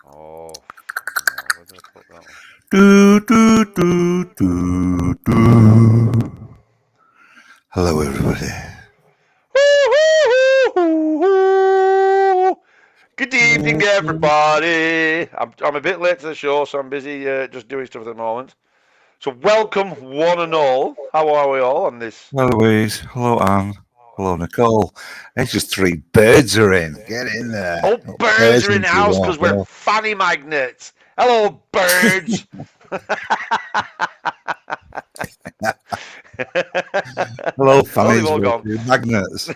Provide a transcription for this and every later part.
Oh, where did I put that one? Do, do, do, do, do. Hello, everybody. Good evening, everybody. I'm a bit late to the show, so I'm busy just doing stuff at the moment. So welcome, one and all. How are we all on this? Hello, Louise. Hello, Anne. Hello, Nicole. It's just three birds are in. Get in there. Oh, birds are in the house because we're fanny magnets. Hello, birds. Hello, fanny they've all gone. magnets.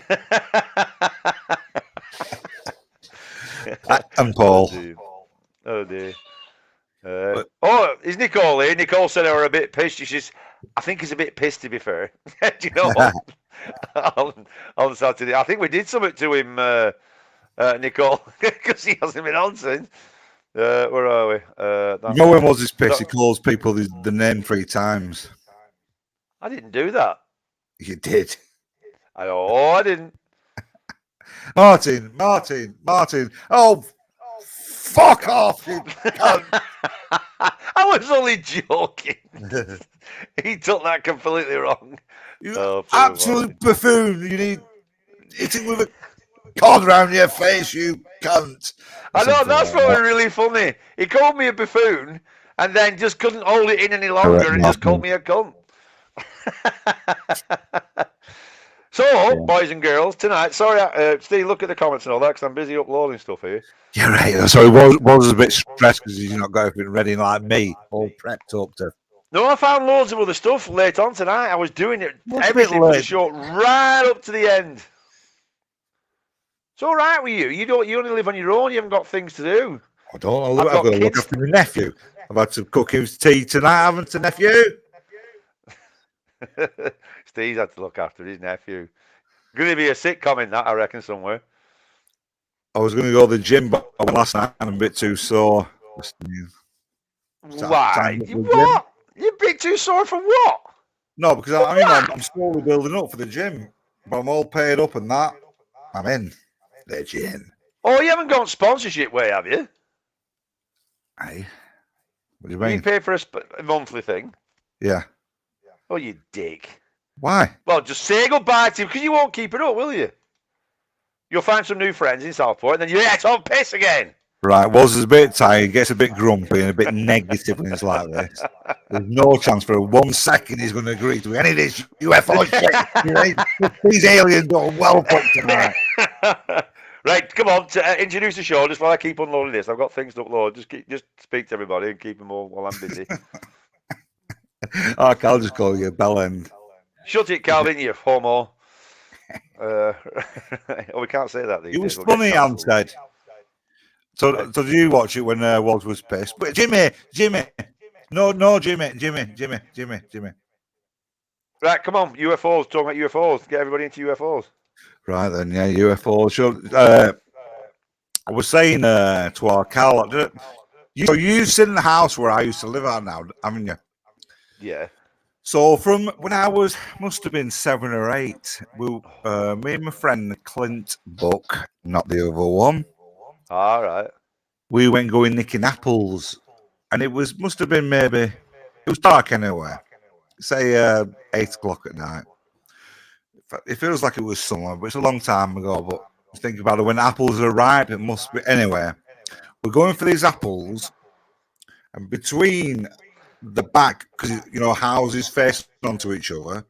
And Paul. Oh dear. Is Nicole here? Nicole said they were a bit pissed. I think he's a bit pissed, to be fair. Do you know what? on Saturday, I think we did something to him, Nicole, because he hasn't been on since. Where are we? No one was his piss. He calls people the name 3 times. I didn't do that. You did. I didn't. Martin. Oh, fuck off, you cunt. I was only joking. He took that completely wrong. You absolute buffoon. You need hitting with a cord around your face, you cunt. I know, that's probably really funny. He called me a buffoon and then just couldn't hold it in any longer and just called me a cunt. So, boys and girls, tonight, sorry, Steve, look at the comments and all that because I'm busy uploading stuff here. Yeah, right. So he was a bit stressed because he's not got everything ready like me, all prepped up to. No, I found loads of other stuff late on tonight. I was doing it, everything for the show, right up to the end. It's all right with you. You only live on your own. You haven't got things to do. I don't. I've got to look after my nephew. I've had to cook his tea tonight, haven't I, nephew? Steve's had to look after his nephew. Going to be a sitcom in that, I reckon, somewhere. I was going to go to the gym, but I went last night and I'm a bit too sore. Why? What? You're a bit too sore for what? No, because I'm slowly building up for the gym. But I'm all paid up and that. I'm in the gym. Oh, you haven't got sponsorship way, have you? Hey, what do you mean? You pay for a monthly thing? Yeah. Oh, you dick. Why? Well, just say goodbye to him because you won't keep it up, will you? You'll find some new friends in Southport and then you're on piss again. Right, Woz is a bit tired, gets a bit grumpy and a bit negative when it's like this. There's no chance for 1 second he's going to agree to any of this U.F.O shit. These aliens are well put tonight. Right, come on, introduce the show just while I keep unloading this. I've got things to upload. Just speak to everybody and keep them all while I'm busy. I'll just call you Bellend. Shut it, Calvin, you homo. We can't say that these days. It was funny, Anne said. So did you watch it when Woz was pissed? But Jimmy. No, Jimmy. Right, come on, UFOs, talking about UFOs. Get everybody into UFOs. Right then, yeah, UFOs. Sure. I was saying to our Carl, you've seen the house where I used to live at now, haven't you? Yeah. So from when I must have been 7 or 8, me and my friend Clint Buck, not the other one. All right. We went going nicking apples, and must have been it was dark anyway. Say 8 o'clock at night. It feels like it was summer, but it's a long time ago. But think about it, when apples are ripe, it must be anyway. We're going for these apples, and between the back, because houses facing onto each other,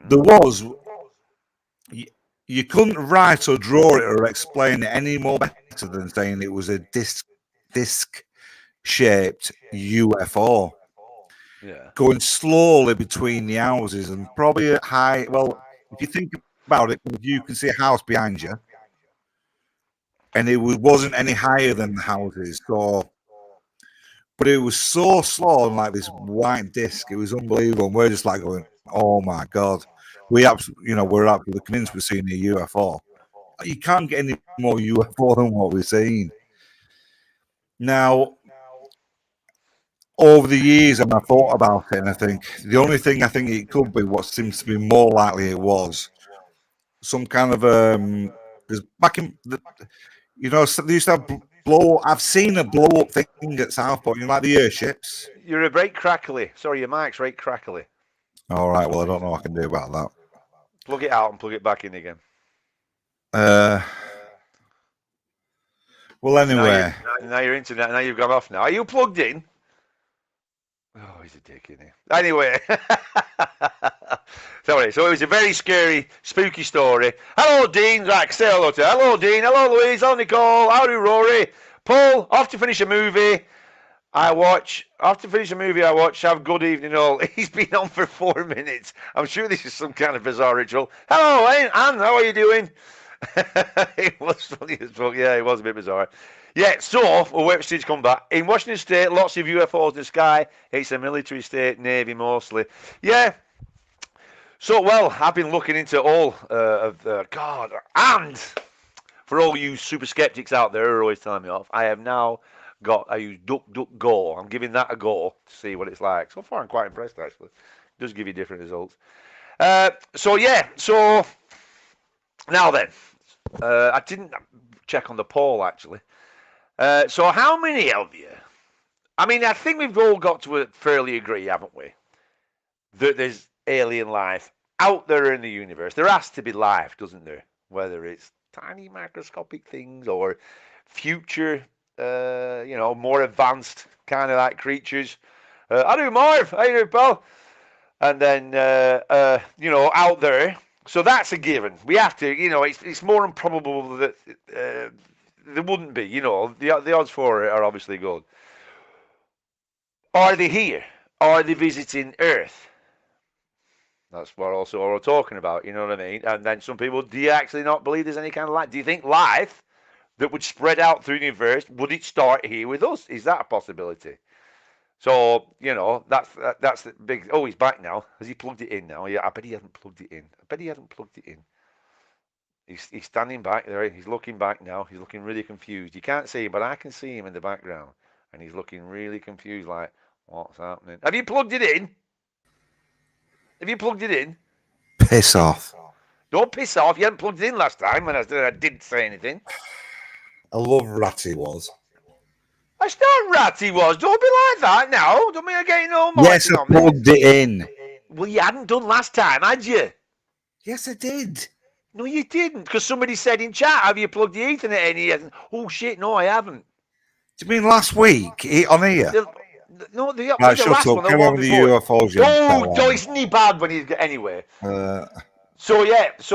there was. You couldn't write or draw it or explain it any more better than saying it was a disc-shaped UFO. Yeah. Going slowly between the houses and probably at high. Well, if you think about it, you can see a house behind you, and it wasn't any higher than the houses. But it was so slow and like this white disc. It was unbelievable. And we're just like going, "Oh my god!" We're absolutely convinced we're seeing a UFO. You can't get any more UFO than what we're seeing. Now, over the years, I thought about it, and I think the only thing I think it could be, what seems to be more likely it was, some kind of because back in the, they used to have I've seen a blow up thing at Southport, like the airships. You're a bit crackly. Sorry, your mic's right crackly. All right, well, I don't know what I can do about that. Plug it out and plug it back in again. Well, anyway. Now your internet, now you've gone off now. Are you plugged in? Oh, he's a dick, isn't he? Anyway. Sorry, so it was a very scary, spooky story. Hello, Dean. Right, say hello to her. Hello, Dean. Hello, Louise. Hello, Nicole. Howdy, Rory. Paul, off to finish a movie. After finish a movie I watch, have good evening all. He's been on for 4 minutes. I'm sure this is some kind of bizarre ritual. Hello, Anne. How are you doing? It was funny as fuck. Yeah, it was a bit bizarre. Yeah, so we'll wait for Steve to come back. In Washington State, lots of UFOs in the sky. It's a military state, Navy mostly. Yeah. So, well, I've been looking into all of God, and for all you super skeptics out there who are always telling me off, I use DuckDuckGo. I'm giving that a go to see what it's like. So far, I'm quite impressed, actually. It does give you different results. So now then, I didn't check on the poll, actually. So how many of you, I mean, I think we've all got to fairly agree, haven't we, that there's alien life out there in the universe. There has to be life, doesn't there? Whether it's tiny microscopic things or future, more advanced kind of like creatures. I do, Marv. How you doing, pal? And then, out there. So that's a given. We have to, it's more improbable that there wouldn't be, the odds for it are obviously good. Are they here? Are they visiting Earth? That's what we're talking about, you know what I mean? And then some people, do you actually not believe there's any kind of life? Do you think life that would spread out through the universe, would it start here with us? Is that a possibility? So, that's the big... Oh, he's back now. Has he plugged it in now? Yeah, I bet he hasn't plugged it in. He's standing back there. He's looking back now. He's looking really confused. You can't see him, but I can see him in the background. And he's looking really confused, like, what's happening? Have you plugged it in? Piss off. Don't piss off. You hadn't plugged it in last time when I didn't say anything. I love Ratty was. That's not Ratty was. Don't be like that now. Don't mean I'm getting no more. Yes, I plugged it in. Well, you hadn't done last time, had you? Yes, I did. No, you didn't, because somebody said in chat, have you plugged the Ethernet in? He hasn't. Oh, shit, no, I haven't. Do you mean last week on here? The right, shut last up. one. Come on with the UFOs. Oh, isn't he bad when he's... Anyway. So that's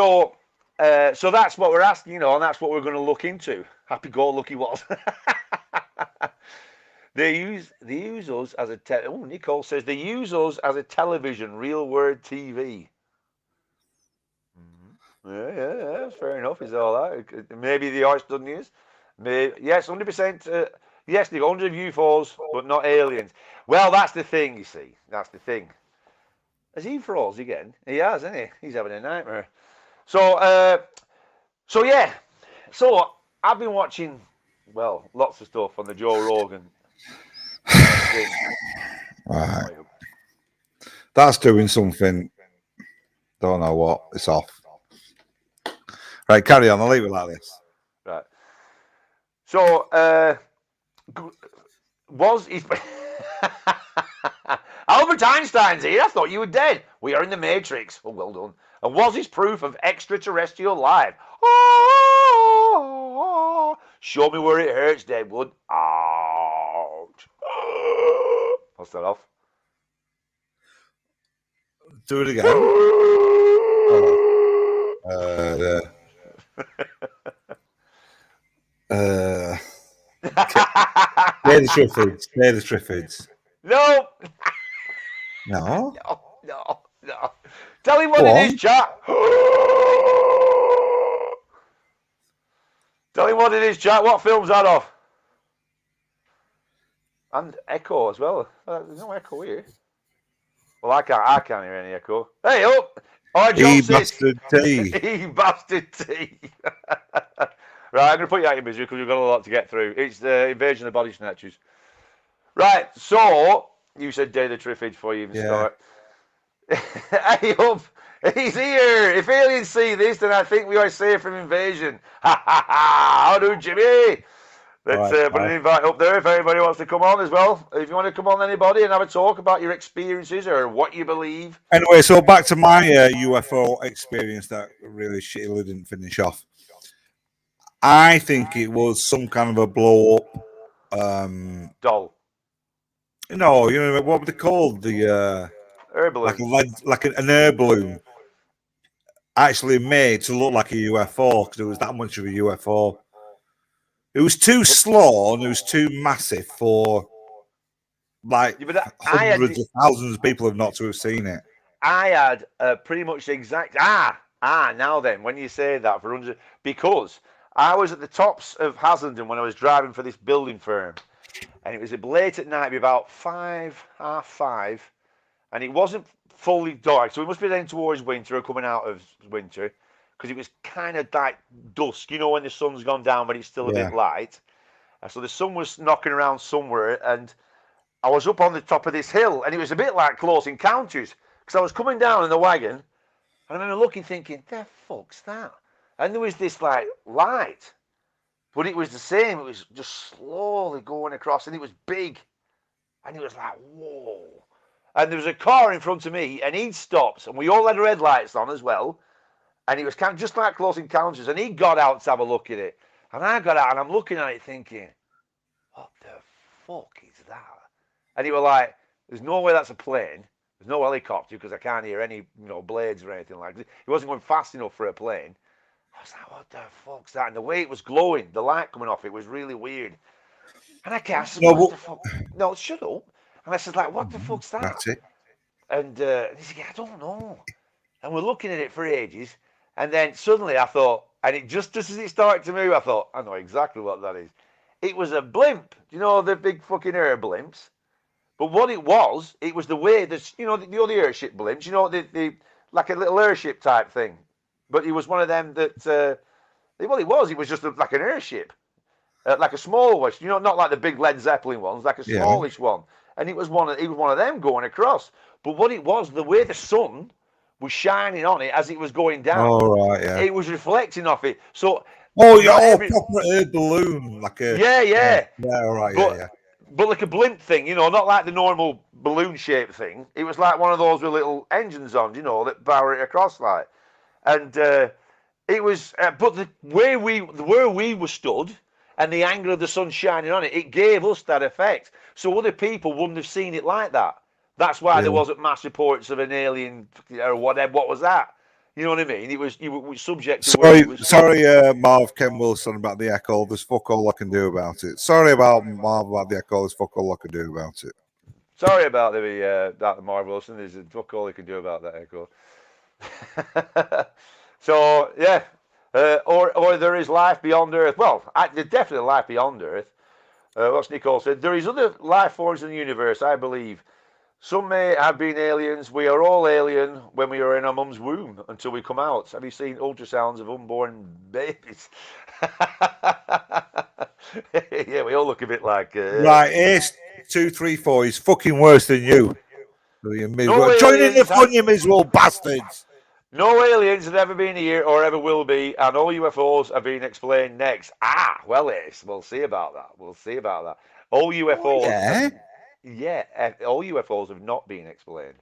what we're asking, and that's what we're going to look into. Happy-go-lucky was. They use us as a... Nicole says they use us as a television, real-world TV. Yeah, fair enough. Is all that? Maybe the arts done this. Yes, 100%. Yes, the 100 UFOs, but not aliens. Well, that's the thing, you see. That's the thing. Has he froze again? He has, hasn't he? He's having a nightmare. So yeah. So I've been watching, lots of stuff on the Joe Rogan thing. Right. That's doing something. Don't know what. It's off. Right, carry on. I'll leave it like this. Right. So, was he... Albert Einstein's here. I thought you were dead. We are in the Matrix. Oh, well done. And was his proof of extraterrestrial life? Oh, show me where it hurts, Deadwood. Ouch. I'll start off. Do it again. They're the Triffids. No. No. No. Tell him what it is, chat. Tell him what it is, chat. What film's that off? And echo as well. There's no echo here. Well, I can't hear any echo. Hey, up. Oh, John bastard T. Bastard T. Right, I'm going to put you out of your misery because we've got a lot to get through. It's the invasion of body snatchers. Right, so you said Day of the Triffid before you even start. Hey, up. He's here. If aliens see this, then I think we are safe from invasion. Ha ha ha. How do, Jimmy? Let's right, put an invite up there if anybody wants to come on as well. If you want to come on, anybody, and have a talk about your experiences or what you believe. Anyway, so back to my UFO experience that really shittily didn't finish off. I think it was some kind of a blow up. Doll. No, you know what were they called? The Air balloon. an air balloon, actually made to look like a UFO because it was that much of a UFO. It was too slow and it was too massive for like Yeah, but hundreds of thousands of people have not to have seen it. I had pretty much the exact. Now then, when you say that for 100, because I was at the tops of Haslingden when I was driving for this building firm, and it was late at night, about 5:30, and it wasn't fully dark, so it must be then towards winter or coming out of winter, because it was kind of like dusk, you know, when the sun's gone down, but it's still a bit light. So the sun was knocking around somewhere, and I was up on the top of this hill, and it was a bit like Close Encounters, because I was coming down in the wagon, and I remember looking, thinking, "The fuck's that?" And there was this like light, but it was the same. It was just slowly going across, and it was big, and it was like, whoa. And there was a car in front of me, and he'd stopped, and we all had red lights on as well, and it was kind of just like Close Encounters, and he got out to have a look at it, and I got out, and I'm looking at it, thinking, "What the fuck is that?" And he was like, "There's no way that's a plane. There's no helicopter because I can't hear any, blades or anything like that." He wasn't going fast enough for a plane. I was like, "What the fuck's that?" And the way it was glowing, the light coming off it was really weird. And I said, "What the fuck?" No, shut up. And I said, like, "What the fuck's that?" That's it. And he said, "Yeah, I don't know." And we're looking at it for ages. And then suddenly I thought, and it just as it started to move, I thought, I know exactly what that is. It was a blimp. You know, the big fucking air blimps. But what it was the way that, the other airship blimps, the like a little airship type thing. But it was one of them that, it was just like an airship, like a small one, not like the big Led Zeppelin ones, like a smallish one. And it was one of them going across. But what it was, the way the sun was shining on it as it was going down, it was reflecting off it. So, proper air balloon, like a But like a blimp thing, not like the normal balloon-shaped thing. It was like one of those with little engines on, that power it across like. And it was, but where we were stood and the angle of the sun shining on it, it gave us that effect. So other people wouldn't have seen it like that. That's why there wasn't mass reports of an alien or whatever. What was that? You know what I mean? You were subject to. Sorry, Marv Ken Wilson about the echo. There's fuck all I can do about it. Sorry about Marv about the echo. There's fuck all I can do about it. Sorry about the Marv Wilson. There's fuck all you can do about that echo. So yeah, or there is life beyond Earth. Well, there's definitely life beyond Earth. What's Nicole said? There is other life forms in the universe, I believe. Some may have been aliens. We are all alien when we are in our mum's womb until we come out. Have you seen ultrasounds of unborn babies? Yeah, we all look a bit like. Right, Ace 234 is fucking worse than you. Join in the fun, you miserable bastards. No aliens have ever been here or ever will be, and all UFOs are being explained next. Well, Ace, we'll see about that. All UFOs. All UFOs have not been explained.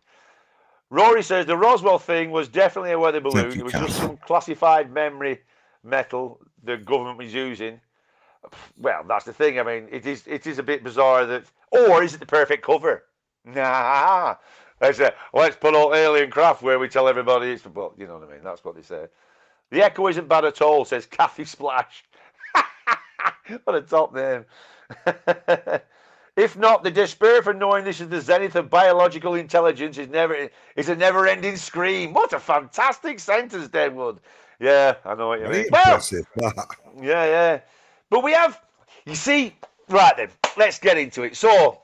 Rory says the Roswell thing was definitely a weather balloon. It was just some classified memory metal the government was using. Well, that's the thing. I mean, it is a bit bizarre that, or is it the perfect cover? Nah. They say, let's put all alien craft where we tell everybody it's, well, you know what I mean. That's what they say. The echo isn't bad at all, says Kathy Splash. What a top name. If not, the despair for knowing this is the zenith of biological intelligence is a never-ending scream. What a fantastic sentence, Deadwood. Yeah, I know what you mean. Impressive. Yeah. But we have, you see, right then, let's get into it. So,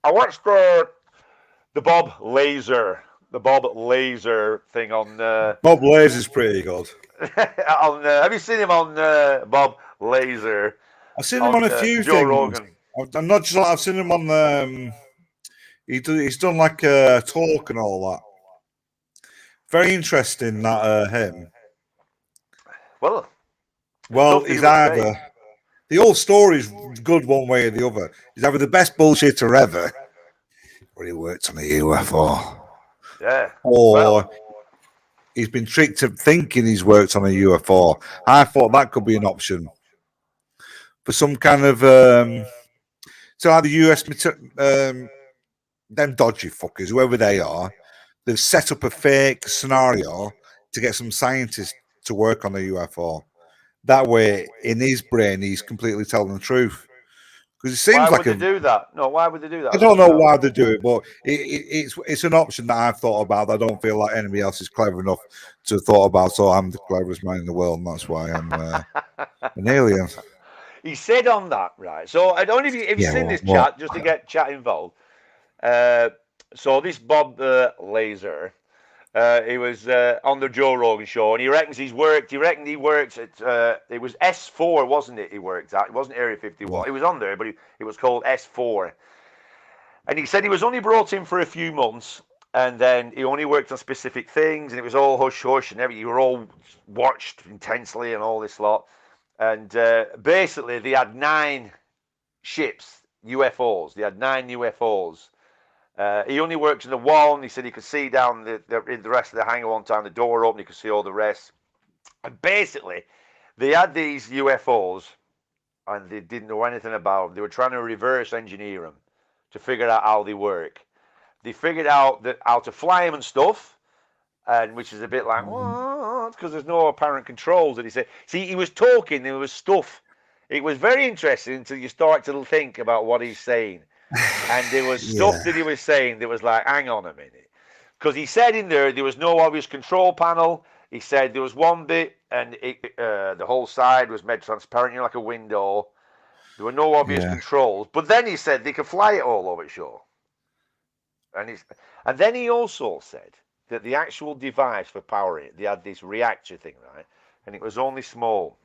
I watched the Bob Laser thing on. Bob Laser's pretty good. Have you seen him on Bob Laser? I've seen him on a few Joe things. Rogan. I'm not just. I've seen him on. He's done like a talk and all that. Very interesting. That him. Well, he's either. the whole story's good one way or the other. He's either the best bullshitter ever, or he worked on a UFO, Yeah. or Well, he's been tricked into thinking he's worked on a UFO. I thought that could be an option for some kind of so either US them dodgy fuckers, whoever they are, they've set up a fake scenario to get some scientists to work on a UFO. That way, in his brain, he's completely telling the truth. Because it why seems like would they do that? No, why would they do that? I don't know why they do it, but it's an option that I've thought about. That I don't feel like anybody else is clever enough to have thought about. So I'm the cleverest man in the world, and that's why I'm an alien. He said on that, right? So I don't know if you've seen this chat, just to get chat involved. So this Bob Laser, he was on the Joe Rogan show, and he reckons he's worked. He reckoned he works at it was S4, wasn't it? He worked at. It wasn't Area 51. It was on there, but it was called S4. And he said he was only brought in for a few months, and then he only worked on specific things, and it was all hush hush, and everything. You were all watched intensely, and all this lot. And basically, they had 9 ships, UFOs. They had 9 UFOs. He only worked in the wall, and he said he could see down the rest of the hangar one time. The door opened, he could see all the rest. And basically, they had these UFOs, and they didn't know anything about them. They were trying to reverse engineer them to figure out how they work. They figured out how to fly them and stuff, and which is a bit like, what? Because there's no apparent controls. And he said, see, he was talking, there was stuff. It was very interesting until you start to think about what he's saying. And there was stuff that he was saying that was like, hang on a minute. Because he said in there was no obvious control panel. He said there was one bit, and the whole side was made transparent, like a window. There were no obvious controls. But then he said they could fly it all over shore. And then he also said that the actual device for powering it, they had this reactor thing, right? And it was only small.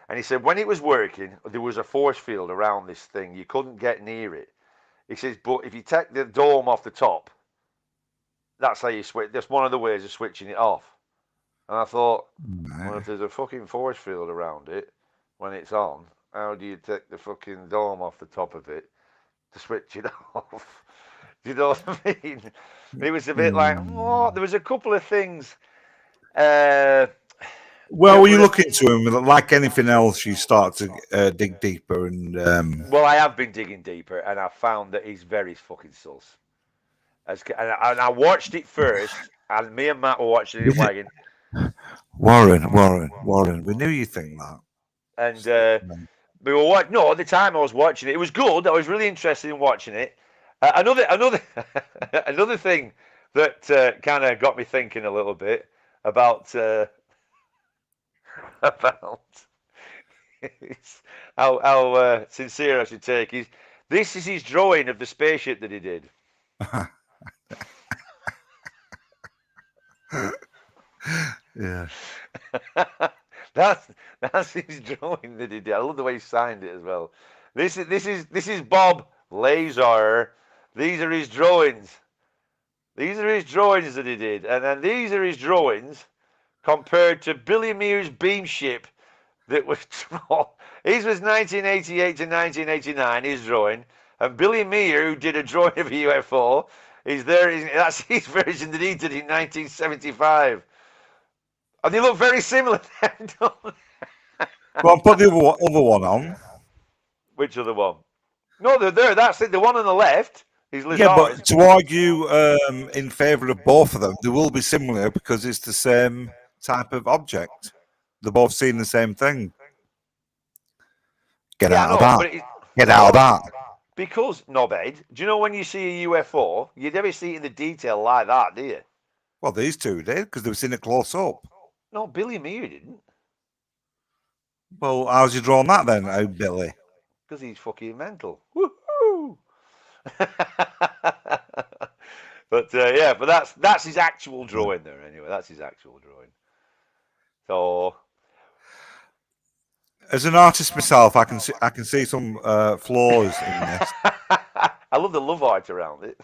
And he said when it was working, there was a force field around this thing. You couldn't get near it. He says, but if you take the dome off the top, that's how you switch. That's one of the ways of switching it off. And I thought, well, if there's a fucking force field around it when it's on, how do you take the fucking dome off the top of it to switch it off? Do you know what I mean? It was a bit like, oh, there was a couple of things. Well, when you look into him, like anything else, you start to dig deeper. And well, I have been digging deeper, and I found that he's very fucking sus. And I watched it first, and me and Matt were watching it in Wagon. Warren, we knew you'd think that. And we were watching. No, at the time I was watching it, it was good. I was really interested in watching it. Another thing that kind of got me thinking a little bit about how sincere I should take is. This is his drawing of the spaceship that he did. Yeah. That's his drawing that he did. I love the way he signed it as well. This is Bob Laser. These are his drawings. These are his drawings that he did, and then these are his drawings compared to Billy Muir's beam ship that was drawn. His was 1988 to 1989. His drawing, and Billy Muir, who did a drawing of a UFO, is there. That's his version that he did in 1975. And they look very similar. Well, put the other one on. Which other one? No, they're there. That's it. The one on the left is Lazarus. Yeah, but to argue in favour of both of them, they will be similar because it's the same type of object. They're both seeing the same thing. Get out of that. Get out of that. Because, knobhead, do you know when you see a UFO, you never see it in the detail like that, do you? Well, these two did because they've seen it close up. No, Billy Muir didn't. Well, how's you drawn that then, Billy? Because he's fucking mental. Woohoo! But that's his actual drawing there. Anyway, that's his actual drawing. So, as an artist myself, I can see some flaws in this. I love the love art around it.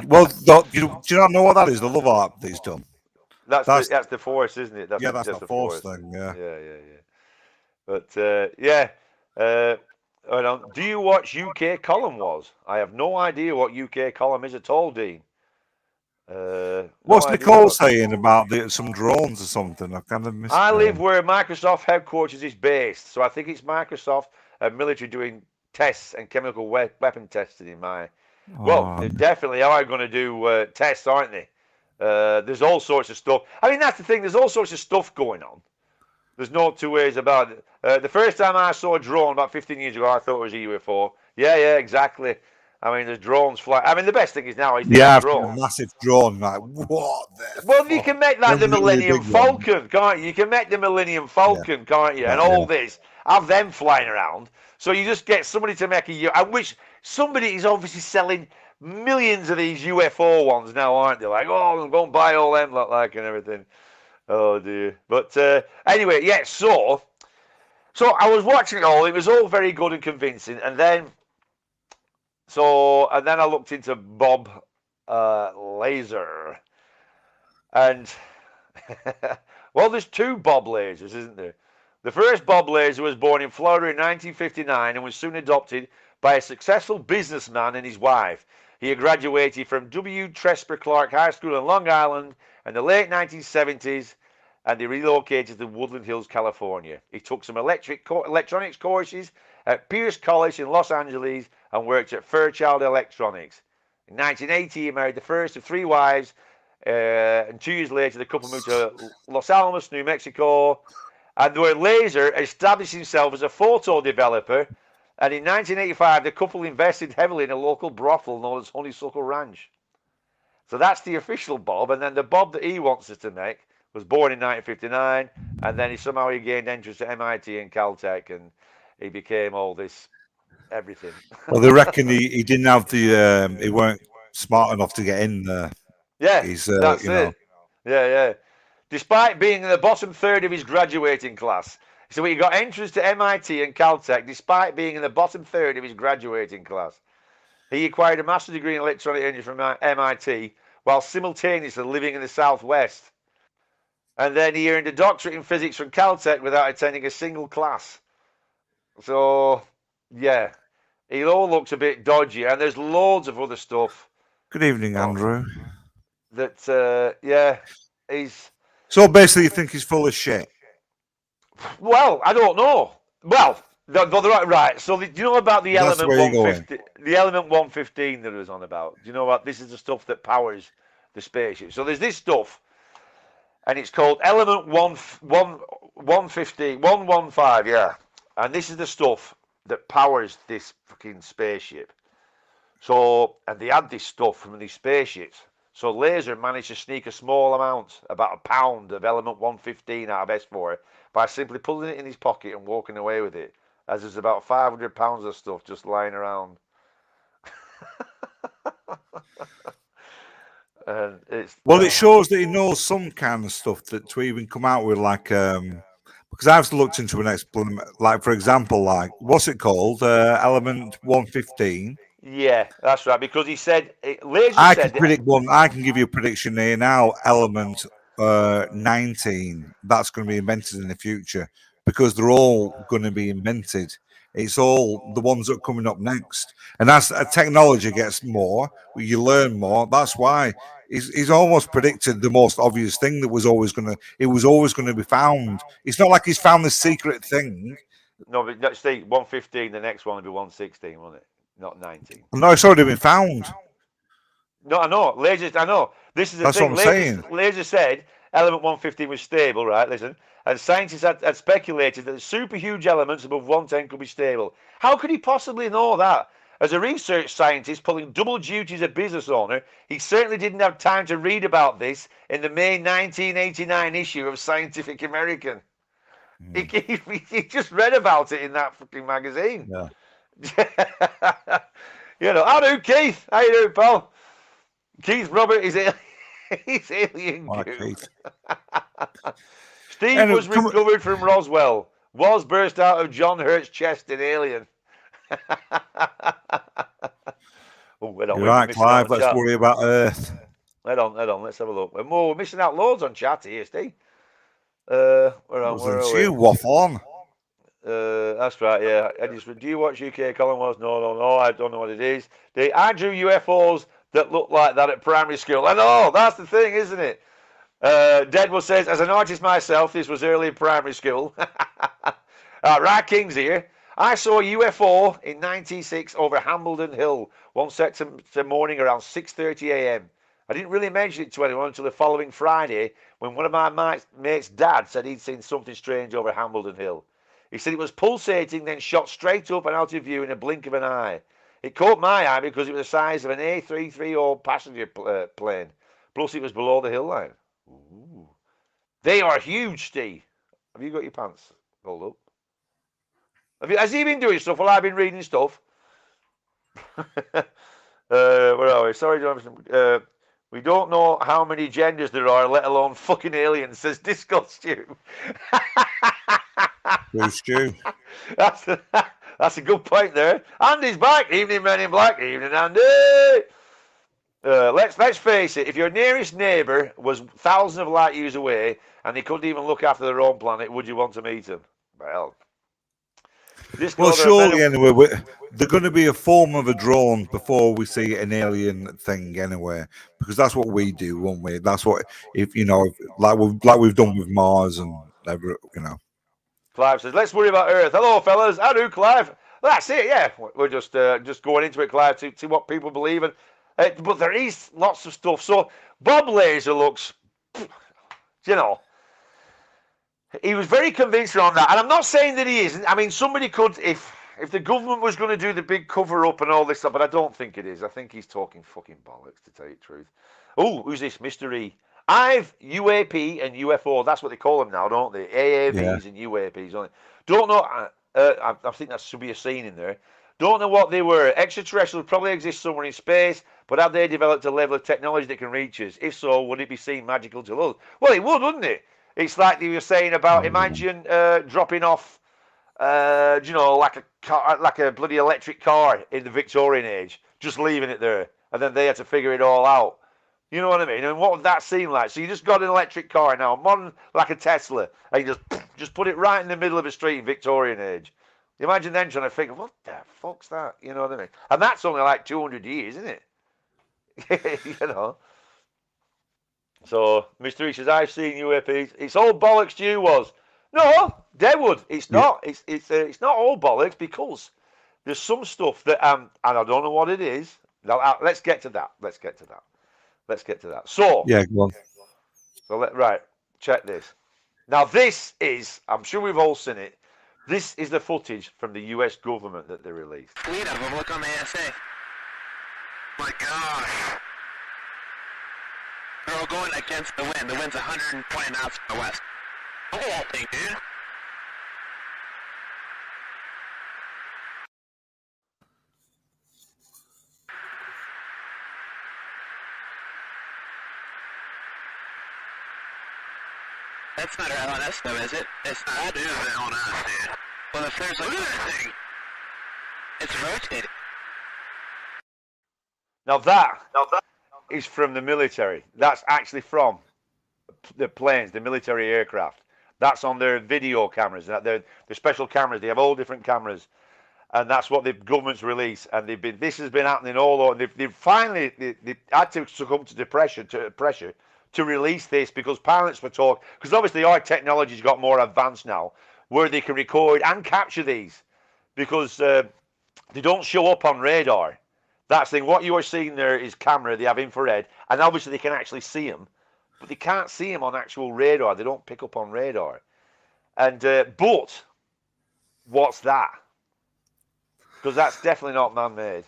Well, do you not know what that is? The love art that he's done. That's the force, isn't it? That's the force thing. Yeah. Yeah. But yeah. Hold on. Do you watch UK Column Wars? I have no idea what UK Column is at all, Dean. No What's idea Nicole what. saying about some drones or something? I kind of missed. I live where Microsoft headquarters is based, so I think it's Microsoft and military doing tests and chemical weapon testing in my. Well, Oh, they definitely are going to do tests, aren't they? There's all sorts of stuff. I mean, that's the thing. There's all sorts of stuff going on. There's no two ways about it. The first time I saw a drone about 15 years ago, I thought it was a UFO. Yeah, exactly. I mean, there's drones fly. I mean, the best thing is now is they yeah, have I've seen a drones. massive drone. Like, what the Well, you fuck? can make like Them the really Millennium big ones. Falcon, can't you? You can make the Millennium Yeah, Falcon, can't you? And yeah, all yeah. this. Have them flying around. So you just get somebody to make a. I wish somebody is obviously selling millions of these UFO ones now, aren't they? Like, oh, I'm going to buy all them, look like, and everything. Oh dear. But anyway, yeah. So I was watching it all. It was all very good and convincing, and then I looked into Bob Laser, and well, there's two Bob Lasers, isn't there? The first Bob Laser was born in Florida in 1959 and was soon adopted by a successful businessman and his wife. He had graduated from W. Tresper Clark High School in Long Island in the late 1970s, and they relocated to Woodland Hills, California. He took some electronics courses at Pierce College in Los Angeles and worked at Fairchild Electronics. In 1980, he married the first of three wives, and 2 years later, the couple moved to Los Alamos, New Mexico. And the word Laser established himself as a photo developer. And in 1985, the couple invested heavily in a local brothel known as Honeysuckle Ranch. So that's the official Bob. And then the Bob that he wants us to make was born in 1959. And then he gained entrance to MIT and Caltech. And he became all this everything. Well, they reckon he didn't have the. He weren't smart enough to get in there. Yeah, He's, that's you know. it. Yeah. Despite being in the bottom third of his graduating class. So he got entrance to MIT and Caltech despite being in the bottom third of his graduating class. He acquired a master's degree in electronic engineering from MIT while simultaneously living in the Southwest. And then he earned a doctorate in physics from Caltech without attending a single class. So, yeah, it all looks a bit dodgy. And there's loads of other stuff. Good evening, Andrew. That, yeah, he's. So basically, you think he's full of shit? Well, I don't know. Well, right. So, do you know about the That's element where you're going. 150? The element 115 that it was on about. Do you know what? This is the stuff that powers the spaceship. So, there's this stuff, and it's called element 115, 115. Yeah, and this is the stuff that powers this fucking spaceship. So, and they had this stuff from these spaceships. So Laser managed to sneak a small amount, about a pound of element 115 out of S4 by simply pulling it in his pocket and walking away with it, as there's about 500 pounds of stuff just lying around. And it's Well, it shows that he knows some kind of stuff that to even come out with because I've looked into an explanation, like for example, like what's it called, element 115. yeah, that's right. Because he said Laser I said can predict one. I can give you a prediction here now. Element 19. That's going to be invented in the future because they're all going to be invented. It's all the ones that are coming up next, and as technology gets more, you learn more. That's why he's almost predicted the most obvious thing that was always going to. It was always going to be found. It's not like he's found this secret thing. no, but see, 115. The next one will be 116, won't it? Not 19. No, it's already been found. No, I know. I know. This is the That's thing. what I'm saying. Laser said element 115 was stable, right? Listen. And scientists had speculated that super huge elements above 110 could be stable. How could he possibly know that? As a research scientist pulling double duty as a business owner, he certainly didn't have time to read about this in the May 1989 issue of Scientific American. He just read about it in that fucking magazine. Yeah. I do, Keith. How you doing, pal? Keith Robert is he's alien goo. Steve was recovered from Roswell. Was burst out of John Hurt's chest in Alien. You're right, Clive. Let's worry about Earth. Head on. Let's have a look. We're missing out loads on chat here, Steve. Where are we? You waffle on. That's right, yeah. I just, do you watch UK Colin Wars? No, I don't know what it is. I drew UFOs that look like that at primary school. I know, that's the thing, isn't it? Deadwood says, as an artist myself, this was early in primary school. Right, King's here. I saw a UFO in 96 over Hambledon Hill one September morning around 6:30 a.m. I didn't really mention it to anyone until the following Friday when one of my mates' dad said he'd seen something strange over Hambledon Hill. He said it was pulsating, then shot straight up and out of view in a blink of an eye. It caught my eye because it was the size of an A330 passenger plane. Plus, it was below the hill line. Ooh. They are huge, Steve. Have you got your pants rolled up? Has he been doing stuff while I've been reading stuff? Where are we? Sorry, Jonathan. We don't know how many genders there are, let alone fucking aliens, says Disco Stew. Who's Stu? That's a good point there. Andy's back. Evening, Men in Black. Evening, Andy. Let's face it. If your nearest neighbour was thousands of light years away and they couldn't even look after their own planet, would you want to meet them? Well, surely anyway, they're going to be a form of a drone before we see an alien thing anyway, because that's what we do, won't we? That's what, if you know, like we've done with Mars and every, you know. Clive says, let's worry about Earth. Hello, fellas. I do, Clive. That's it, yeah. We're just going into it, Clive, to see what people believe in. But there is lots of stuff. So Bob Laser looks, you know, he was very convincing on that. And I'm not saying that he isn't. I mean, somebody could, if the government was going to do the big cover-up and all this stuff, but I don't think it is. I think he's talking fucking bollocks, to tell you the truth. Oh, who's this? Mr. E. I've U.A.P. and U.F.O. That's what they call them now, don't they? A.A.Vs and U.A.Ps. Don't know. I think that should be a scene in there. Don't know what they were. Extraterrestrials probably exist somewhere in space, but have they developed a level of technology that can reach us? If so, would it be seen magical to us? Well, it would, wouldn't it? It's like you were saying about, imagine dropping off, you know, like a car, like a bloody electric car in the Victorian age, just leaving it there, and then they had to figure it all out. You know what I mean? And what would that seem like? So you just got an electric car now, modern, like a Tesla, and you just put it right in the middle of a street in Victorian age. Imagine then trying to figure, what the fuck's that? You know what I mean? And that's only like 200 years, isn't it? You know. So Mr. E says, I've seen UAPs. It's all bollocks. You was no Deadwood. It's not. It's not all bollocks, because there's some stuff that and I don't know what it is. Now let's get to that. Let's get to that. So yeah, go on. So right, check this. Now this is, I'm sure we've all seen it. This is the footage from the U.S. government that they released. Fleet of them, look on the ASA. My gosh. They're all going against the wind. The wind's 120 knots from the west. Look at that thing, dude. That's not our LNS though, is it? It's not. That is the LNS, dude. Well, if there's look at that thing. It's rotating. Now that is from the military. That's actually from the planes, the military aircraft. That's on their video cameras. They're special cameras. They have all different cameras, and that's what the government's released. And this has been happening all over. They've finally had to succumb to pressure to release this, because pilots were talking. Because obviously our technology's got more advanced now, where they can record and capture these, because they don't show up on radar. That's the thing. What you are seeing there is camera. They have infrared, and obviously they can actually see them, but they can't see them on actual radar. They don't pick up on radar. And but what's that? Because that's definitely not man-made.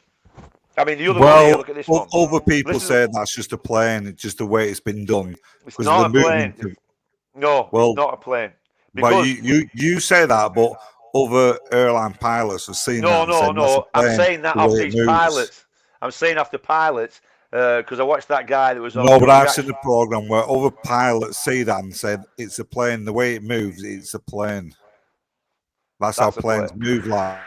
I mean, the other one here, look at this one. Other people say that's just a plane. It's just the way it's been done. It's not a plane. No, it's not a plane. But you say that, but other airline pilots have seen that. No. I'm saying that after these pilots. I'm saying after pilots, because I watched that guy that was on. No, but I've seen a program where other pilots see that and said it's a plane. The way it moves, it's a plane. That's how planes move like.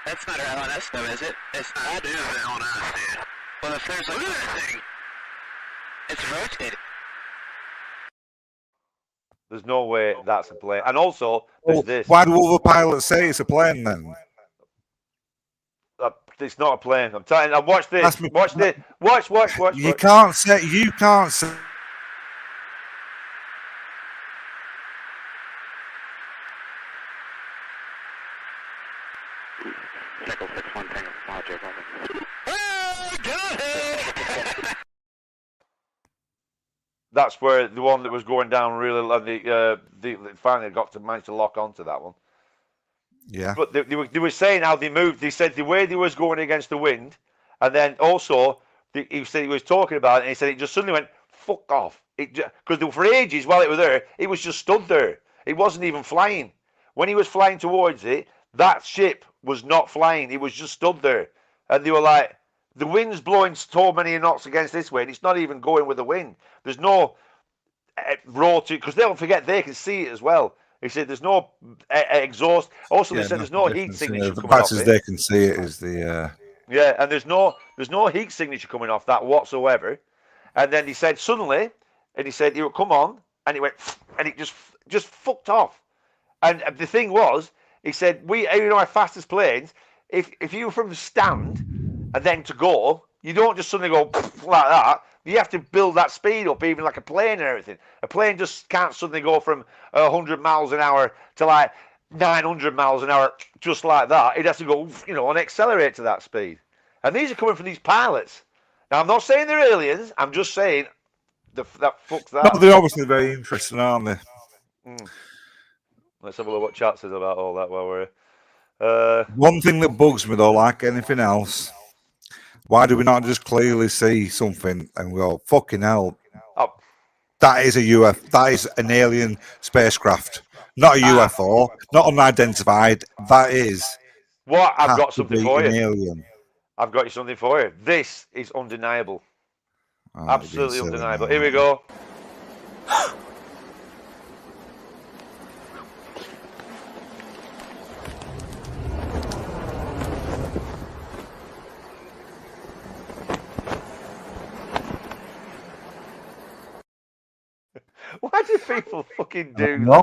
That's not our LNS though, is it? It's not. That is the LNS, dude. Well, if there's look at that thing. It's rotating. There's no way that's a plane. And also, there's Well, this. why do other pilots say it's a plane then? It's not a plane. I'm telling you. Watch this. That's me- Watch this. Watch. You can't say. You can't say. Nickel 6-1 Tango Logic, over. That's where the one that was going down really. They finally managed to lock onto that one. Yeah. But they were saying how they moved. They said the way they was going against the wind, and then also he said he was talking about it, and he said it just suddenly went fuck off. Because for ages while it was there, it was just stood there. It wasn't even flying. When he was flying towards it, that ship was not flying. It was just stood there, and they were like, the wind's blowing so many knots against this way, and it's not even going with the wind. There's no rotor, because don't forget they can see it as well. He said there's no exhaust. Also, they said there's no heat signature The coming fact off is it. they can see it is the. Yeah, and there's no heat signature coming off that whatsoever. And then he said suddenly, and he said, "You come on," and it went, and it just fucked off. And the thing was, he said, our fastest planes, if you were from the stand and then to go, you don't just suddenly go like that. You have to build that speed up, even like a plane and everything. A plane just can't suddenly go from 100 miles an hour to like 900 miles an hour just like that. It has to go, and accelerate to that speed. And these are coming from these pilots. Now, I'm not saying they're aliens. I'm just saying that fucks that. No, they're obviously very interesting, aren't they? Let's have a look what chat says about all that while we're. One thing that bugs me though, like anything else, why do we not just clearly see something and go, fucking hell, Oh, that is a UFO, that is an alien spacecraft, not a UFO, not unidentified. That is. what? I've has got to something be for an you. alien. I've got you something for you. This is undeniable. Oh, Absolutely you're being silly undeniable. now, Here we go. Why do people fucking do No.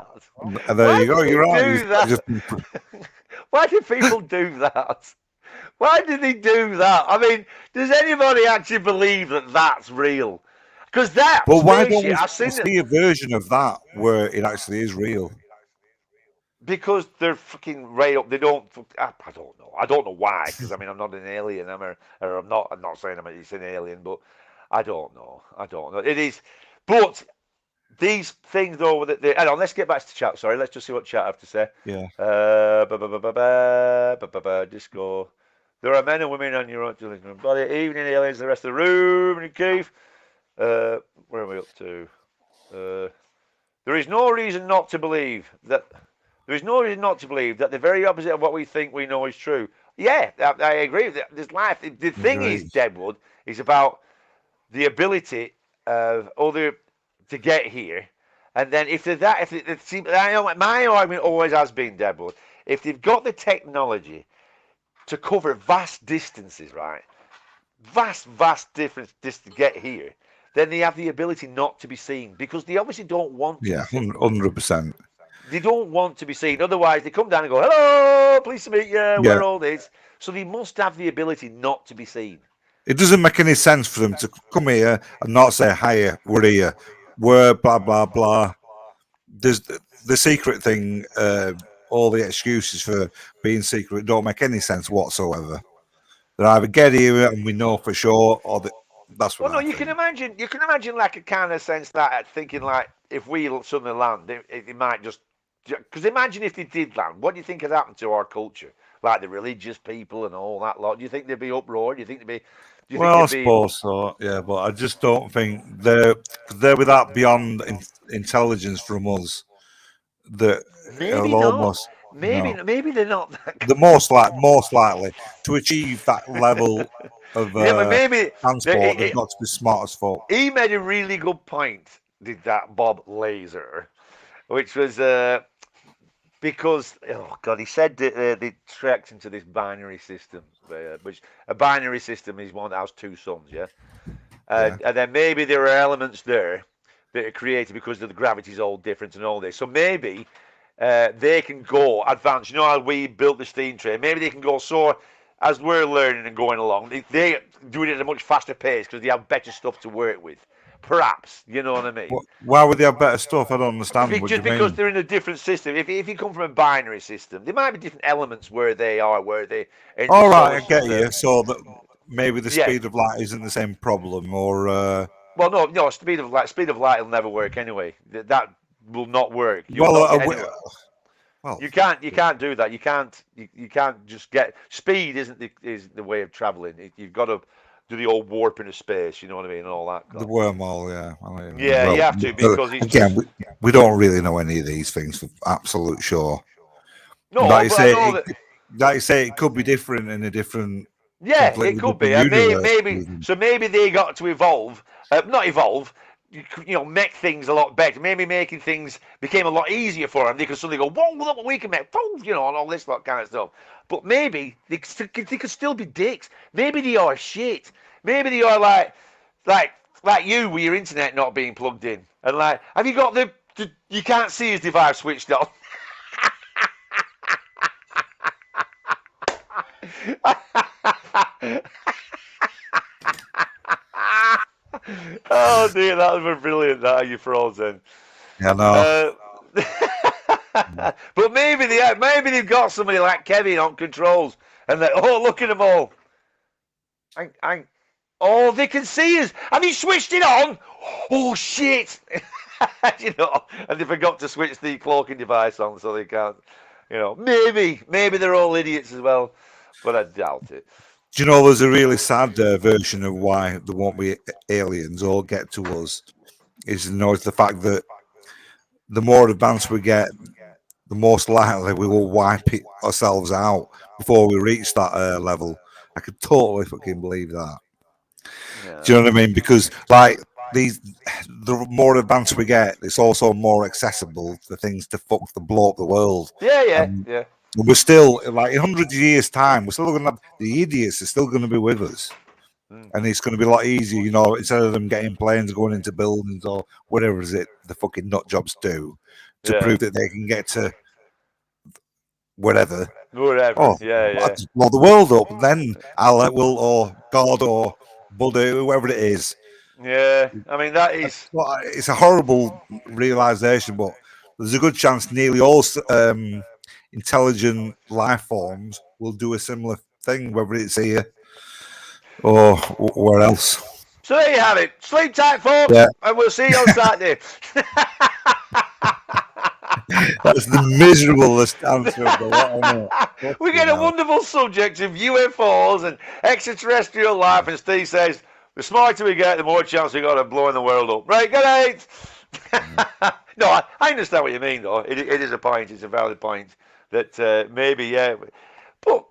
that? There Why you go. do You're they right. do that? Why do people do that? Why do they do that? I mean, does anybody actually believe that that's real? Because that But why don't spaceship, we I've seen see it. a version of that where it actually is real? Because they're fucking right up. They don't. I don't know. I don't know why. Because I mean, I'm not an alien. I'm not. I'm not saying it's an alien, but I don't know. I don't know. It is, but these things though. Hang on. Let's get back to chat. Sorry. Let's just see what chat have to say. Yeah. Disco. There are men and women on your own body. Evening aliens. The rest of the room. And Keith. Where are we up to? There is no reason not to believe that. There is no reason not to believe that the very opposite of what we think we know is true. Yeah, I agree with that. There's life. The thing is, Deadwood, is about the ability of other to get here, and then if there's that, my argument always has been, Deadwood, if they've got the technology to cover vast distances, right, vast difference just to get here, then they have the ability not to be seen because they obviously don't want to. Yeah, 100%. They don't want to be seen. Otherwise, they come down and go, hello, pleased to meet you, we're all this. So they must have the ability not to be seen. It doesn't make any sense for them to come here and not say, hi, we're here, we're blah, blah, blah. There's the secret thing, all the excuses for being secret don't make any sense whatsoever. They either get here and we know for sure, or that's what Well, no, I you think. can imagine like a kind of sense that thinking like if we suddenly land, it might just because imagine if they did land, what do you think has happened to our culture? Like the religious people and all that lot. Do you think there'd be uproar? Do you think there'd be? I suppose so. Yeah, but I just don't think they're without beyond intelligence from us. That Maybe are not. almost Maybe they're not that. the most likely to achieve that level of Yeah, but maybe transport. They've got to be smart as fuck. he made a really good point. Did that Bob Laser, which was because oh god, he said that they trekked into this binary system, which a binary system is one that has two suns, yeah. And then maybe there are elements there that are created because of the gravity's all different and all this. So maybe they can go advanced. You know how we built the steam train? Maybe they can go so as we're learning and going along. They do it at a much faster pace because they have better stuff to work with. Perhaps, you know what I mean? Why would they have better stuff? I don't understand. What Just do you because mean? they're in a different system. If you come from a binary system, there might be different elements where they are, where they in the All solar right, I get system. you. So that maybe the Yeah. speed of light isn't the same problem, or Well, no, speed of light will never work anyway. That will not work. You will well, not get anywhere. well, You can't do that. You can't just get speed. Isn't the way of traveling. You've got to do the old warping of space. You know what I mean, and all that. the wormhole. Yeah, I mean, Yeah, well, you have to because it's again, just we don't really know any of these things for absolute sure. no. Like you But I say, know that. like you say, it could be different in a different, Yeah, it completely could different be. And universe. maybe they got to evolve, not evolve. Make things a lot better. Maybe making things became a lot easier for them. They could suddenly go, whoa, look what we can make, and all this lot kind of stuff. But maybe they could still be dicks. Maybe they are shit. Maybe they are like you with your internet not being plugged in. And like, have you got the you can't see his device switched on? Oh dear, that was brilliant. That you frozen. Yeah, no. But maybe they've got somebody like Kevin on controls, and they look at them all. Oh, they can see us. Have you switched it on? Oh shit! And they forgot to switch the cloaking device on, so they can't. Maybe they're all idiots as well, but I doubt it. Do you know there's a really sad version of why there won't be aliens or get to us? It's the fact that the more advanced we get, the most likely we will wipe ourselves out before we reach that level. I could totally fucking believe that. Yeah. Do you know what I mean? Because like the more advanced we get, it's also more accessible for things to blow up the world. Yeah. We're still like in 100 years' time, we're still going to have the idiots are still going to be with us. And it's going to be a lot easier, instead of them getting planes going into buildings or whatever is it the fucking nut jobs do to prove that they can get to whatever. Whatever. Yeah. Blow the world up. Then Allah will, or God, or Buddha, whoever it is. Yeah. I mean, that is. It's a horrible realization, but there's a good chance nearly all intelligent life forms will do a similar thing, whether it's here or where else. So there you have it. Sleep tight, folks, and we'll see you on Saturday. That's the miserablest answer of the lot. We get a wonderful subject of UFOs and extraterrestrial life, and Steve says, the smarter we get, the more chance we got of blowing the world up. Right, good night. No, I understand what you mean, though. It is a point. It's a valid point that maybe, yeah. But,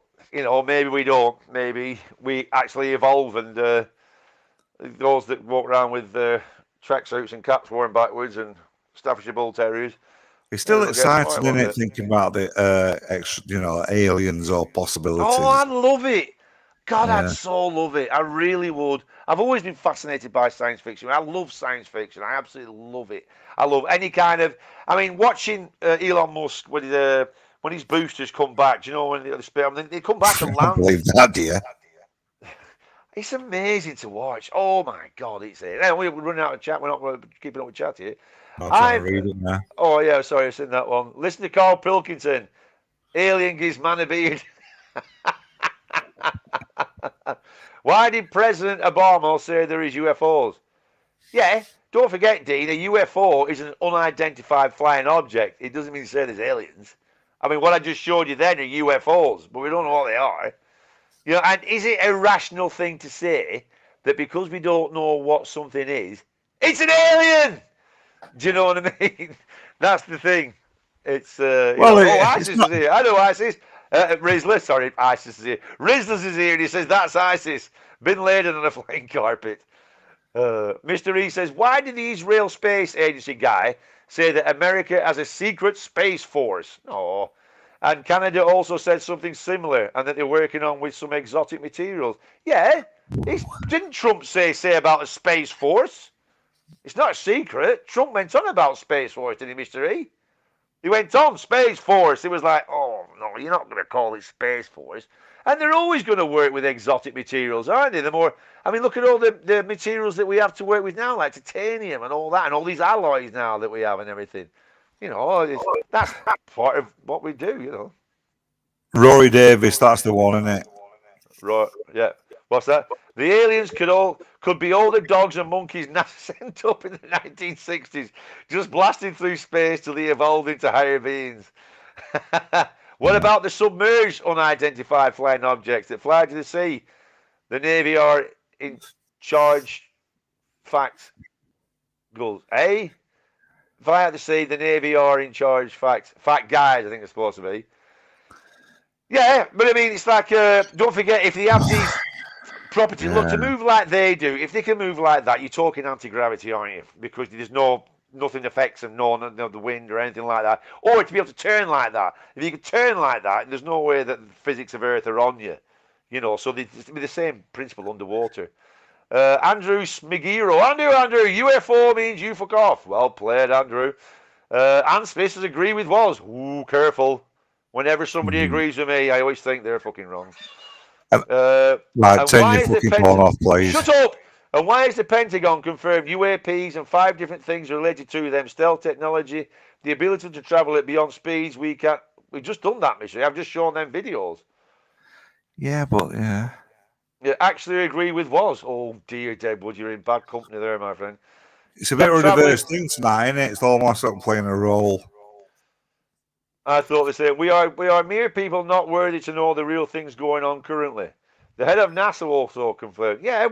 maybe we don't. Maybe we actually evolve, and those that walk around with tracksuits and caps worn backwards and Staffordshire Bull Terriers. It's still exciting, isn't it, thinking about the aliens or possibilities. Oh, I'd love it. God, I'd so love it. I really would. I've always been fascinated by science fiction. I love science fiction. I absolutely love it. I love any kind of. I mean, watching Elon Musk when his boosters come back. Do you know when they come back and land? I believe that, dear. It's amazing to watch. Oh my God, it's it. Now we're running out of chat. We're not keeping up with chat here. I'm read it now. Oh yeah, sorry, I said that one. Listen to Carl Pilkington. Alien gives man a beard. Why did President Obama say there is UFOs? Yeah, don't forget, Dean, a UFO is an unidentified flying object. It doesn't mean to say there's aliens. I mean, what I just showed you then are UFOs, but we don't know what they are. And is it a rational thing to say that because we don't know what something is, it's an alien? Do you know what I mean? That's the thing. It's ISIS is here. I know ISIS. Rizzler, sorry, ISIS is here. Rizzler's is here, and he says that's ISIS. Bin Laden on a flying carpet. Mr. E says, why did the Israel Space Agency guy say that America has a secret space force? Oh, and Canada also said something similar, and that they're working on with some exotic materials. Yeah, didn't Trump say about a space force? It's not a secret. Trump went on about Space Force, didn't he, Mr. E? He went on, Space Force. It was like, oh, no, you're not going to call it Space Force. And they're always going to work with exotic materials, aren't they? Look at all the materials that we have to work with now, like titanium and all that, and all these alloys now that we have and everything. That's part of what we do, Rory Davis, that's the one, isn't it? Right, yeah. What's that? The aliens could be all the dogs and monkeys NASA sent up in the 1960s, just blasting through space till they evolved into higher beings. What about the submerged unidentified flying objects that fly to the sea? The Navy are in charge. Fact. Goes. Fly out to sea. The Navy are in charge. Fact. Fact guys, I think it's supposed to be. Yeah, but I mean, it's like, don't forget, if they have these properties, look, to move like they do, if they can move like that, you're talking anti-gravity, aren't you? Because there's nothing affects them, no the wind or anything like that. Or to be able to turn like that. If you can turn like that, there's no way that the physics of Earth are on you. So it's the same principle underwater. Andrew Smigiro. Andrew, U.F.O means you fuck off. Well played, Andrew. Ann Smith says agree with was. Ooh, careful. Whenever somebody agrees with me, I always think they're fucking wrong. Right, turn your fucking phone off, please. Shut up! And why is the Pentagon confirmed UAPs and 5 different things related to them? Stealth technology, the ability to travel at beyond speeds we can't. We've just done that, Mister. I've just shown them videos. Yeah, but yeah. Yeah, actually agree with was. Oh dear, Deadwood, you're in bad company there, my friend. It's a bit of a reverse thing tonight, isn't it? It's almost like playing a role. I thought they said we are mere people not worthy to know the real things going on currently. The head of NASA also confirmed. Yeah,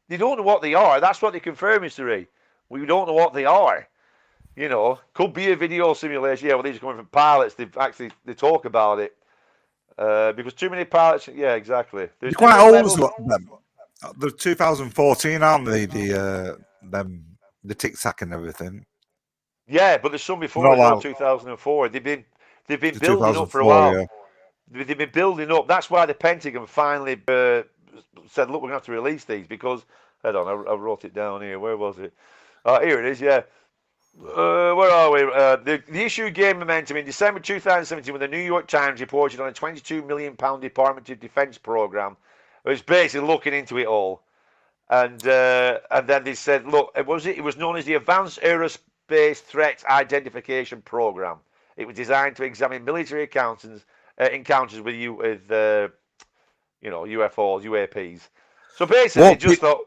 they don't know what they are. That's what they confirmed, Mr. E. We don't know what they are. Could be a video simulation. Yeah, well, these are coming from pilots. They talk about it because too many pilots. Yeah, exactly. They're quite old as well. They're 2014, aren't they? The Tic Tac and everything. Yeah, but there's some before 2004. They've been building up for a while. Yeah. They've been building up. That's why the Pentagon finally said, look, we're going to have to release these because, hold on, I wrote it down here. Where was it? Here it is, yeah. Where are we? The issue gained momentum in December 2017 when the New York Times reported on a £22 million Department of Defense program. It was basically looking into it all. And then they said, look, it was known as the Advanced Aerospace Threat Identification Program. It was designed to examine military encounters with UFOs, UAPs. So basically, thought.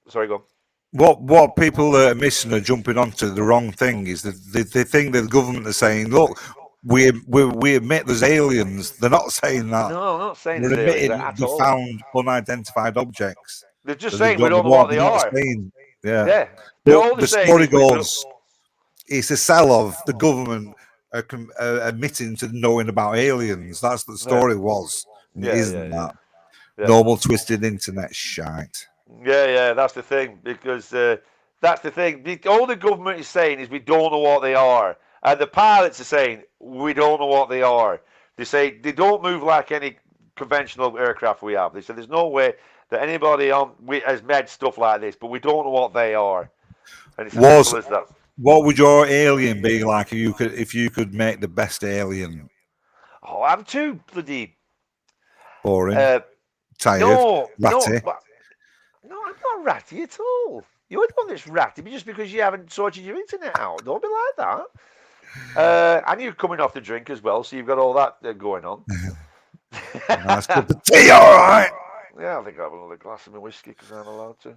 Sorry, go on. What people are missing or jumping onto the wrong thing is that they think that the government are saying, look, we admit there's aliens. They're not saying that. No, not saying they're admitting they found unidentified objects. They're just saying we don't know what they are. Yeah. The story goes, it's a sell of the government admitting to knowing about aliens. That's the story was. Isn't that? Yeah. Normal twisted internet shite. Yeah, that's the thing. Because that's the thing. All the government is saying is we don't know what they are. And the pilots are saying we don't know what they are. They say they don't move like any conventional aircraft we have. They said there's no way that anybody has made stuff like this, but we don't know what they are. And it's as simple as that. What would your alien be like if you could make the best alien? Oh, I'm too bloody boring. Tired. Ratty. No, I'm not ratty at all. You're the one that's ratty just because you haven't sorted your internet out. Don't be like that. And you're coming off the drink as well, so you've got all that going on. Nice cup of tea, all right. Yeah, I think I'll have another glass of my whiskey because I'm allowed to.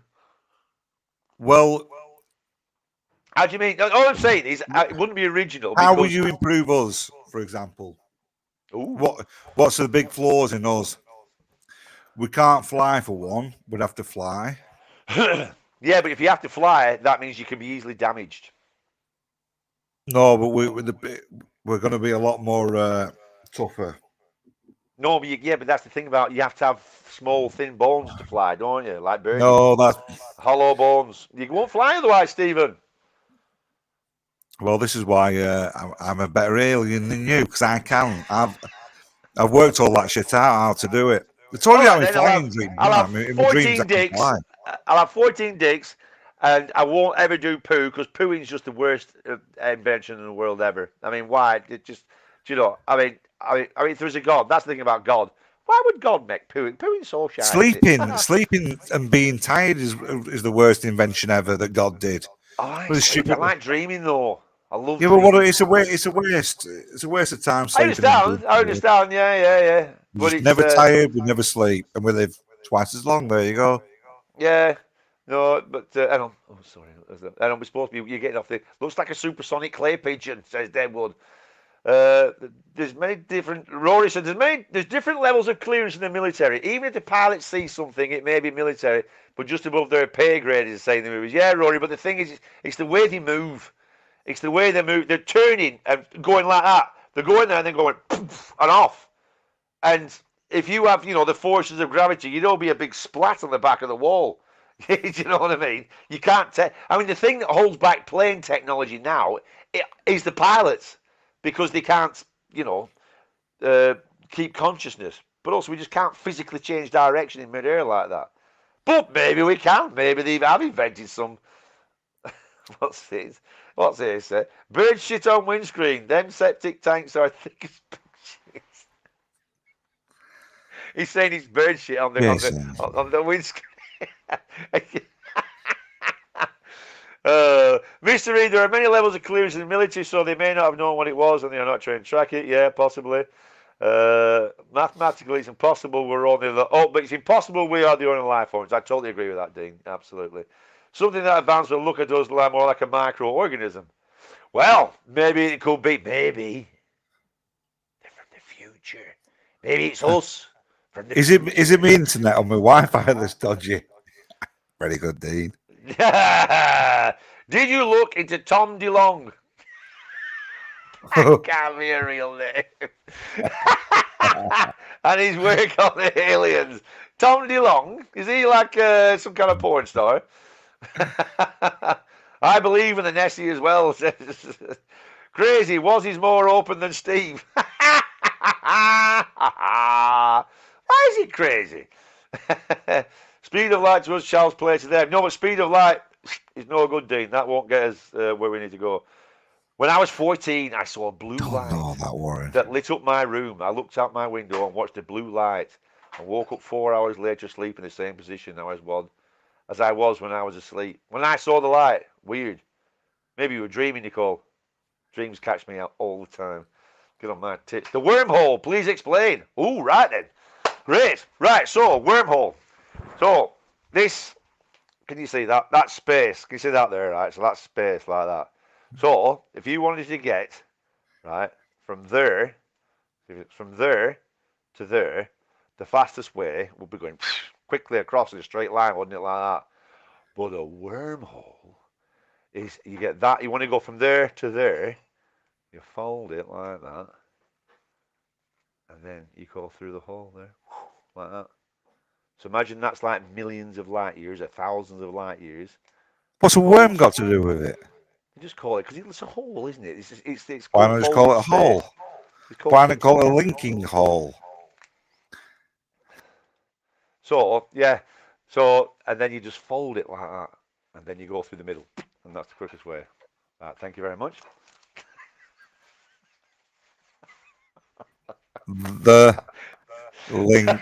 Well, how do you mean? All I'm saying is it wouldn't be original. How would you improve us, for example? Ooh. What's the big flaws in us? We can't fly for one. We'd have to fly. Yeah, but if you have to fly, that means you can be easily damaged. No, but we're going to be a lot more tougher. No, but that's the thing about you have to have small, thin bones to fly, don't you? Like birds. No, that's hollow bones. You won't fly otherwise, Stephen. Well, this is why I'm a better alien than you because I can. I've worked all that shit out how to do it. They told you how my flying dream. I'll have 14 dicks. I'll have 14 dicks, And I won't ever do poo because pooing is just the worst invention in the world ever. I mean, why? It just, you know, I mean, if there's a God, that's the thing about God. Why would God make pooing? Pooing's so shiny. Sleeping and being tired is the worst invention ever that God did. I like dreaming though. I love. Yeah, dreaming. but it's a waste. It's a waste of time sleeping. I understand. Yeah. We're just never tired. We never sleep, and we live twice as long. There you go. Yeah. No, but hang on. Oh, sorry. Hang on. We're supposed to be. You're getting off the. Looks like a supersonic clay pigeon, says Deadwood. There's many different. Rory said there's different levels of clearance in the military. Even if the pilots see something, it may be military, but just above their pay grade is saying the movies. Yeah, Rory. But the thing is, it's the way they move. It's the way they move. They're turning and going like that. They're going there and then going poof and off. And if you have, the forces of gravity, you'd all be a big splat on the back of the wall. Do you know what I mean? You can't tell. I mean, the thing that holds back plane technology now is the pilots because they can't, keep consciousness. But also, we just can't physically change direction in midair like that. But maybe we can. Maybe they have invented some. What's this? Bird shit on windscreen. Them septic tanks are thick as shit. He's saying it's bird shit on the windscreen. Mr. Reed, there are many levels of clearance in the military, so they may not have known what it was and they are not trained to track it. Yeah, possibly. Mathematically, it's impossible. But it's impossible we are the only life forms. I totally agree with that, Dean. Absolutely. Something that advanced will look at us more like a microorganism. Well, maybe it could be. Maybe they're from the future. Maybe it's us. Is it my internet or my Wi-Fi that's dodgy? Very good, Dean. Did you look into Tom DeLonge? That can't be a real name. And his work on the aliens. Tom DeLonge, is he like some kind of porn star? I believe in the Nessie as well. Crazy. Was he more open than Steve? Why is he crazy? Speed of light to us, Charles Place to them. No, but speed of light is no good, Dean. That won't get us where we need to go. When I was 14, I saw a blue light that lit up my room. I looked out my window and watched the blue light and woke up 4 hours later asleep in the same position as I was when I was asleep. When I saw the light, weird. Maybe you were dreaming, Nicole. Dreams catch me out all the time. Get on my tits. The wormhole, please explain. Ooh, right then. Great. Right, so, wormhole. So, this, can you see that? That's space. Can you see that there, right? So that's space like that. So, if you wanted to get, right, from there to there, the fastest way would be going quickly across in a straight line, wouldn't it, like that? But a wormhole is, you get that, you want to go from there to there, you fold it like that, and then you go through the hole there, like that. So imagine that's like millions of light years, or thousands of light years. What's a worm got to do with it? You just call it, because it's a hole, isn't it? It's Why not just call it a hole? Why not call it a linking hole? So, yeah. So, and then you just fold it like that. And then you go through the middle. And that's the quickest way. Right, thank you very much. The linking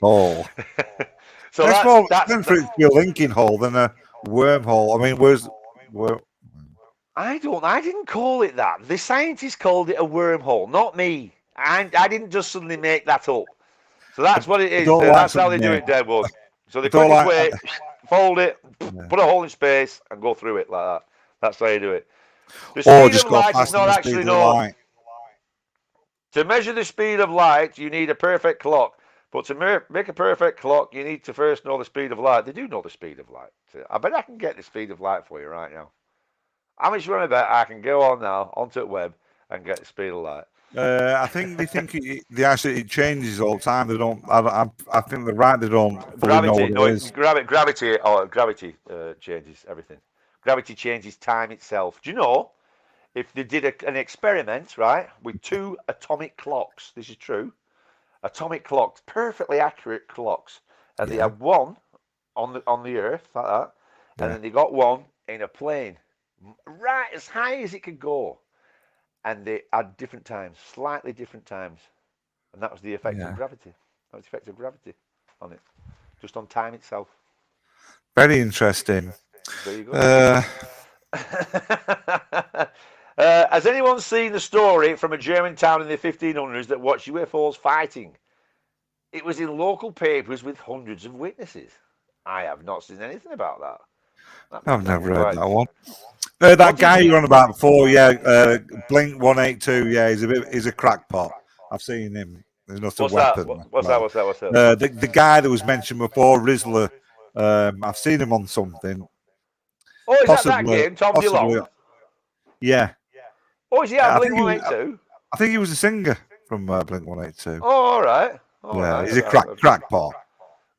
hole. So that's for it to be a linking hole than a wormhole. I mean, I didn't call it that. The scientists called it a wormhole, not me. I didn't just suddenly make that up. So that's what it is. That's how they do it, Deadwood. So the quickest way, fold it, put a hole in space, and go through it like that. That's how you do it. The speed of light is not actually known. To measure the speed of light, you need a perfect clock. But to make a perfect clock, you need to first know the speed of light. They do know the speed of light. I bet I can get the speed of light for you right now. How much you want to bet I can go on now onto the web and get the speed of light? I think they think it changes all the time. They don't. I think they're right. They don't fully know what it is. Gravity changes everything. Gravity changes time itself. Do you know if they did an experiment, right, with 2 atomic clocks? This is true. Atomic clocks, perfectly accurate clocks, and they had one on the Earth like that, and Yeah. then they got one in a plane, right as high as it could go, and they had different times, slightly different times, and that was the effect of Yeah. gravity. That was the effect of gravity on it, just on time itself. Very interesting. There you go. Uh, Has anyone seen the story from a German town in the 1500s that watched UFOs fighting? It was in local papers with hundreds of witnesses. I have not seen anything about that. I've That never was heard quite. that one. That What guy is you're it? on about before, yeah, Blink 182, yeah, he's a crackpot. I've seen him. There's not a What's that? weapon. What's that? What's that? What's that? The guy that was mentioned before, Rizzler, I've seen him on something. Oh, is that Possibly, game? Tom possibly, DeLonge? yeah. Oh, is he at I Blink think he was, 182? I think he was a singer from Blink 182. Oh, all right. All Yeah, right. he's a crackpot.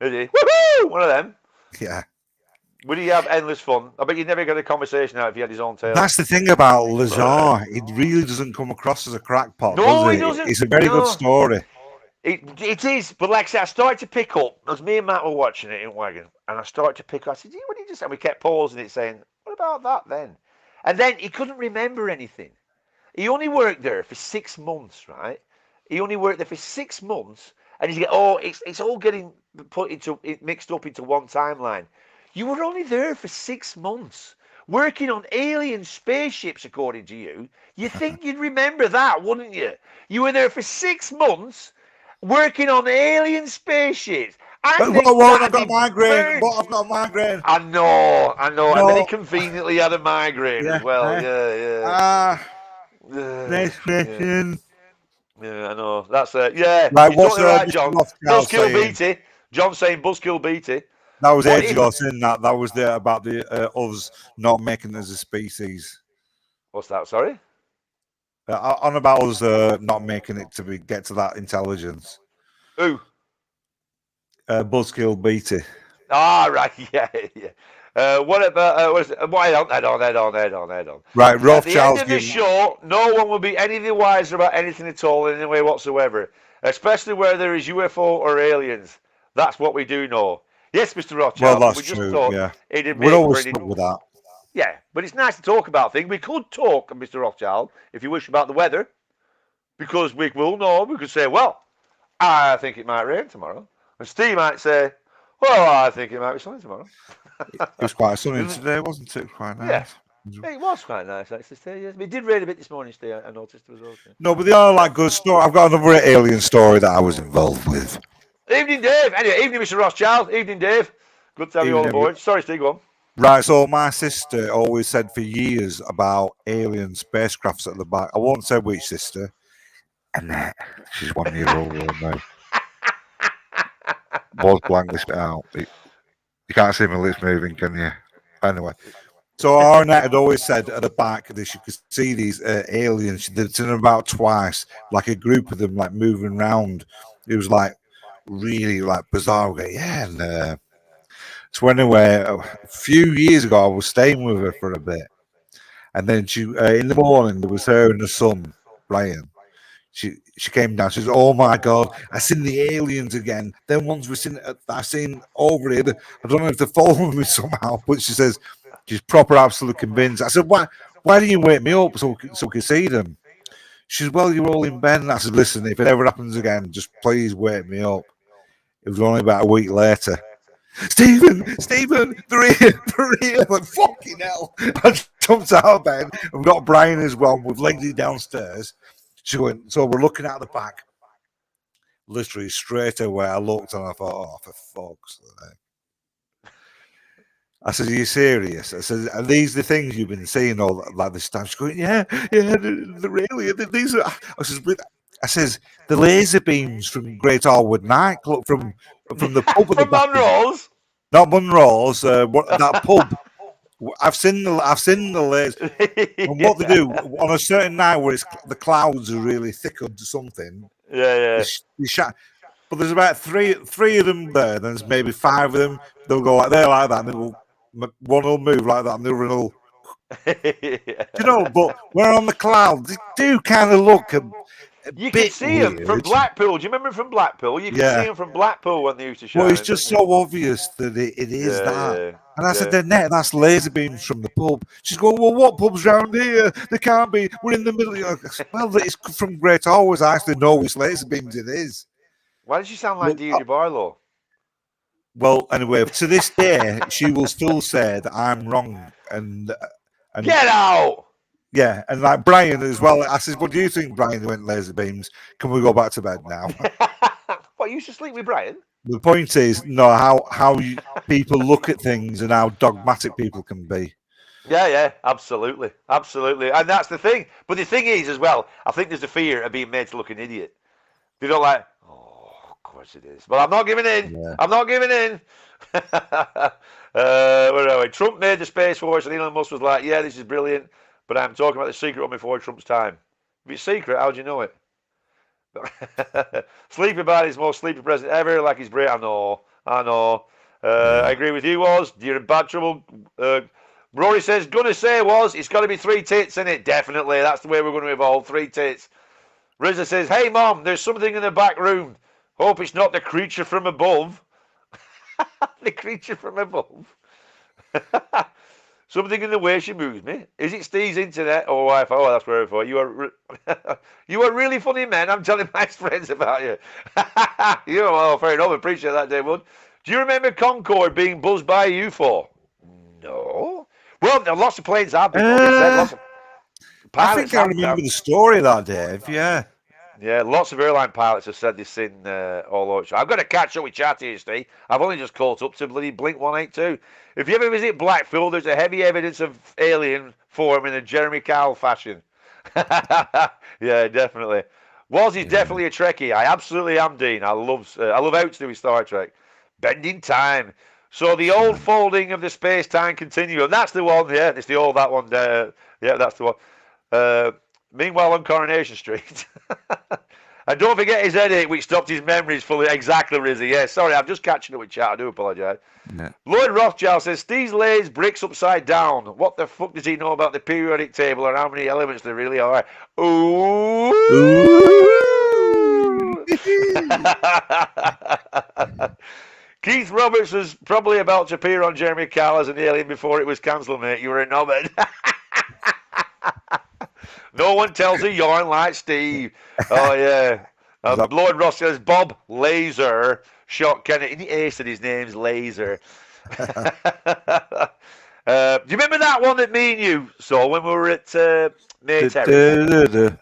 Is he? Woohoo! One of them. Yeah. Would he have endless fun? I bet you'd never get a conversation out if he had his own tail. That's the thing about Lazar. He really doesn't come across as a crackpot, No, does he he? doesn't. It's a very good No. story. It is, but like I said, I started to pick up, as me and Matt were watching it in Wagon, and I started to pick up, I said, what did you just say? And we kept pausing it saying, what about that then? And then he couldn't remember anything. He only worked there for 6 months, right? He only worked there for 6 months, and he's get, it's all getting mixed up into one timeline. You were only there for 6 months, working on alien spaceships, according to you. You think you'd remember that, wouldn't you? You were there for 6 months, working on alien spaceships. I've got a migraine. What? I've got a migraine. I know. No. And then he conveniently had a migraine as well. Next question. Yeah, I know. That's it. Yeah. Right, You're what's totally right, Mr. John. Rothschild Buzzkill saying? Beatty. John saying Buzzkill Beatty. That was What ages is- ago saying that. That was about the us not making us a species. What's that? Sorry? On about us not making it to get to that intelligence. Who? Buzzkill Beatty. Ah, right. Yeah. What about, what is it? Why don't head on. Right, At the end Rothschild's of the show, no one will be any the wiser about anything at all in any way whatsoever, especially where there is UFO or aliens. That's what we do know. Yes, Mr. Rothschild. Well, that's we just true. thought Yeah, it'd we're make always for stuck with that. Yeah, but it's nice to talk about things. We could talk, Mr. Rothschild, if you wish, about the weather, because we will know. We could say, well, I think it might rain tomorrow. And Steve might say, well, I think it might be sunny tomorrow. It was quite sunny today, wasn't it? Quite nice. Yeah. It was quite nice, actually, Steve. Yes. It did rain a bit this morning, Steve. I noticed it was okay. No, but they are like good story. I've got another alien story that I was involved with. Evening, Dave. Anyway, evening, Mr. Rothschild. Evening, Dave. Good to have you all aboard. Sorry, Steve, go on. Right, so my sister always said for years about alien spacecrafts at the back. I won't say which sister. Annette. She's 1 year older than me. Was blank this bit out. You can't see my lips moving, can you? Anyway. So our Annette had always said at the back that you could see these aliens. They'd seen them about twice, like a group of them like moving around. It was like really like bizarre. Yeah, and so anyway, a few years ago, I was staying with her for a bit, and then she in the morning there was her and her son, Brian. She came down. She says, "Oh my God, I seen the aliens again. Then ones I seen over here. I don't know if they're following me somehow." But she says she's proper, absolutely convinced. I said, "Why didn't you wake me up so we can see them?" She says, "Well, you're all in bed." And I said, "Listen, if it ever happens again, just please wake me up." It was only about a week later. Stephen, they're here. Like, fucking hell. I jumped out of bed. We've got Brian as well. We've legged it downstairs. She went, so we're looking out the back. Literally straight away, I looked and I thought, oh, for fuck's sake. I said, are you serious? I said, are these the things you've been seeing all like this time? She's going, yeah, they're really, these are. I says, the laser beams from Great Harwood nightclub from the pub at the back. Monroe's? Not Monroe's. That pub. I've seen the laser. And what they do on a certain night where the clouds are really thick or something. Yeah. But there's about three of them there. And there's maybe 5 of them. They'll go like that, and one will move like that, and the other will. Yeah. You know, but we're on the clouds. They do kind of look. You could bit see him from weird. Blackpool. Do you remember him from Blackpool? You could see Yeah. him from Blackpool when they used to show Well, him. it's just so obvious that it is that. Yeah, And I said, yeah. Net, that's laser beams from the pub. She's going, well, what pub's round here? They can't be. We're in the middle. Well, it's from Great Always. I actually know which laser beams it is. Why does she sound like Deirdre Barlow? Well, anyway, to this day, she will still say that I'm wrong. And Get out! yeah, and like Brian as well. I says, what do you think, Brian? He went laser beams. Can we go back to bed now? What, you used to sleep with Brian? The point is, no, how people look at things and how dogmatic people can be. Yeah, absolutely, and that's the thing. But the thing is, as well, I think there's a fear of being made to look an idiot. They don't like. Oh, of course it is. But I'm not giving in. Yeah. I'm not giving in. Where are we? Trump made the Space Force, and Elon Musk was like, "Yeah, this is brilliant." But I'm talking about the secret one before Trump's time. If it's secret, how do you know it? Sleepy about his most sleepy president ever, like he's great. I know. I agree with you, Woz. You're in bad trouble. Rory says, gonna say, Woz, it's got to be 3 tits in it. Definitely, that's the way we're going to evolve. 3 tits. Rizza says, hey, Mom, there's something in the back room. Hope it's not the creature from above. The creature from above. Something in the way she moves me. Is it Steve's internet or Wi-Fi? Oh, that's where for. You are really funny, man. I'm telling my friends about you. You're well, fair enough. Appreciate that, David. Do you remember Concorde being buzzed by a U.F.O? No. Well, lots of planes have been. Lots of I think I remember the story that, Dave. Yeah. Yeah, lots of airline pilots have said this in all over. I've got to catch up with Chatty, Steve. I've only just caught up to bloody Blink 182. If you ever visit Blackpool, there's a heavy evidence of alien form in a Jeremy Kyle fashion. Yeah, definitely. He's definitely a Trekkie. I absolutely am, Dean. I love out to do with Star Trek. Bending time. So the old folding of the space-time continuum. That's the one. Yeah, it's the old that one. Yeah, that's the one. Meanwhile, on Coronation Street. And don't forget his headache, which stopped his memories fully. Exactly, Rizzy. Yeah, sorry, I'm just catching up with chat. I do apologise. Yeah. Lloyd Rothschild says, Steve lays bricks upside down. What the fuck does he know about the periodic table or how many elements there really are? Ooh. Keith Roberts was probably about to appear on Jeremy Kyle as an alien before it was cancelled, mate. You were a knobhead. No one tells a yarn like Steve. Oh, yeah. Lord Ross says, Bob Laser shot Kennedy. And he said his name's Laser. Do you remember that one that me and you saw when we were at May Terrace?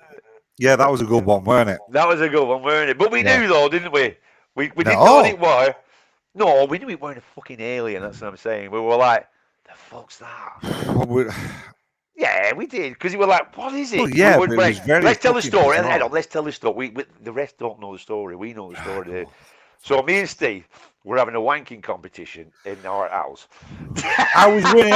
Yeah, that was a good one, weren't it? That was a good one, weren't it? But we knew, though, didn't we? We didn't know what it was. No, we knew it weren't a fucking alien. That's what I'm saying. We were like, the fuck's that? Yeah, we did, because we were like, what is it? Well, yeah, let's tell the story. Let's tell the story. The rest don't know the story. We know the story. So me and Steve were having a wanking competition in our house. I was winning.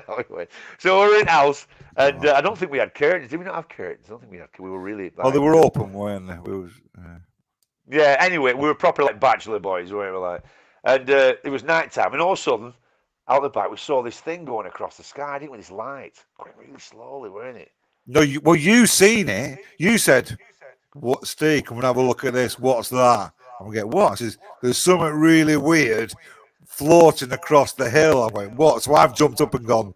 No, we weren't. So we were in the house, and I don't think we had curtains. Did we not have curtains? I don't think we had. We were really. Like, they were open, weren't they? Yeah. Anyway, we were proper like bachelor boys, weren't we? Like, and it was night time, and all of a sudden, out the back, we saw this thing going across the sky, didn't we? This light, going really slowly, weren't it? No, you seen it. You said, "What, Steve? Come and have a look at this. What's that?" And we get, "What?" Says, "There's something really weird floating across the hill." I went, "What?" So I've jumped up and gone,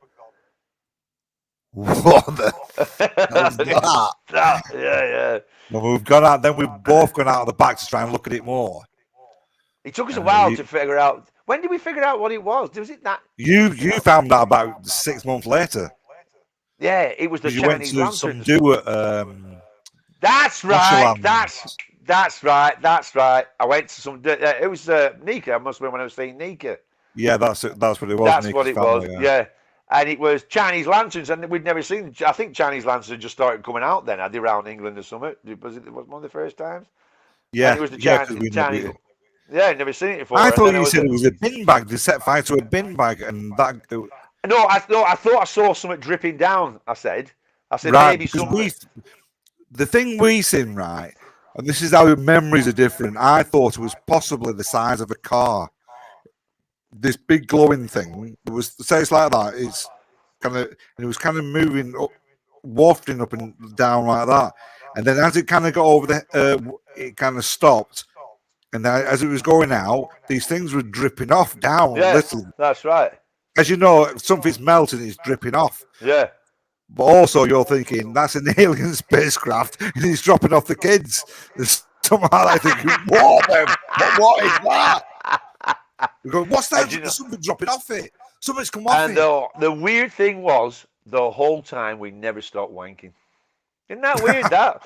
"What the hell's that?" Yeah. And we've gone out. Then we've both gone out of the back to try and look at it more. It took us a while to figure out. When did we figure out what it was? Was it that? You found out about 6 months later. Yeah, it was the Chinese lanterns. You went to some do at. That's right. That's right. I went to some. It was Nika. I must have been when I was saying Nika. Yeah, that's what it was. That's what it was. Yeah. And it was Chinese lanterns, and we'd never seen. I think Chinese lanterns had just started coming out then. Had they around England or something? Was it one of the first times? Yeah, and it was the Chinese. Yeah, I'd never seen it before. I thought you said it was a bin bag. They set fire to a bin bag, and that. No, I thought I saw something dripping down. I said right, maybe something. The thing we seen, right, and this is how memories are different. I thought it was possibly the size of a car. This big glowing thing. It was, say it's like that. It's kind of, and it was kind of moving up wafting up and down like that. And then as it kind of got over it kind of stopped. And then as it was going out, these things were dripping off down. Yeah, Literally. that's right. As you know, something's melting, it's dripping off. Yeah. But also, you're thinking that's an alien spacecraft, and he's dropping off the kids. There's somehow I thinking, what is that? We go, what's that? There's something dropping off it. Something's come off it. And the weird thing was, the whole time we never stopped wanking. Isn't that weird? That.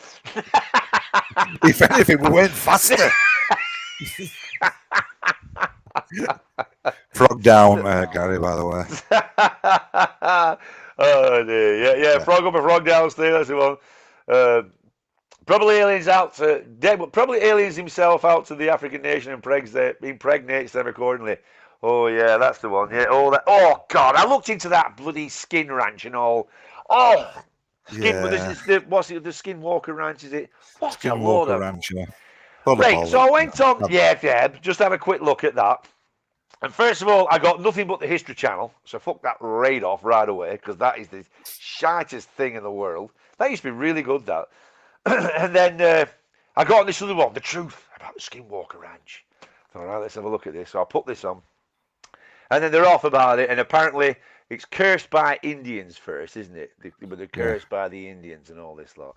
If anything, we went faster. Frog down, Gary. By the way. Oh dear, yeah. Frog up and frog down. Stay. That's the one. Probably aliens out to probably aliens himself out to the African nation and impregnates them accordingly. Oh yeah, that's the one. Yeah, all that. Oh God, I looked into that bloody skin ranch and all. Oh, what's it? The Skinwalker Ranch, is it? What's Skinwalker Ranch? Yeah. Right, so I went on. Yeah. Just have a quick look at that. And first of all, I got nothing but the History Channel, so fuck that right off right away, because that is the shitest thing in the world. That used to be really good, that. And then I got on this other one, The Truth About the Skinwalker Ranch. All right, let's have a look at this. So I put this on. And then they're off about it, and apparently it's cursed by Indians first, isn't it? They're cursed by the Indians and all this lot.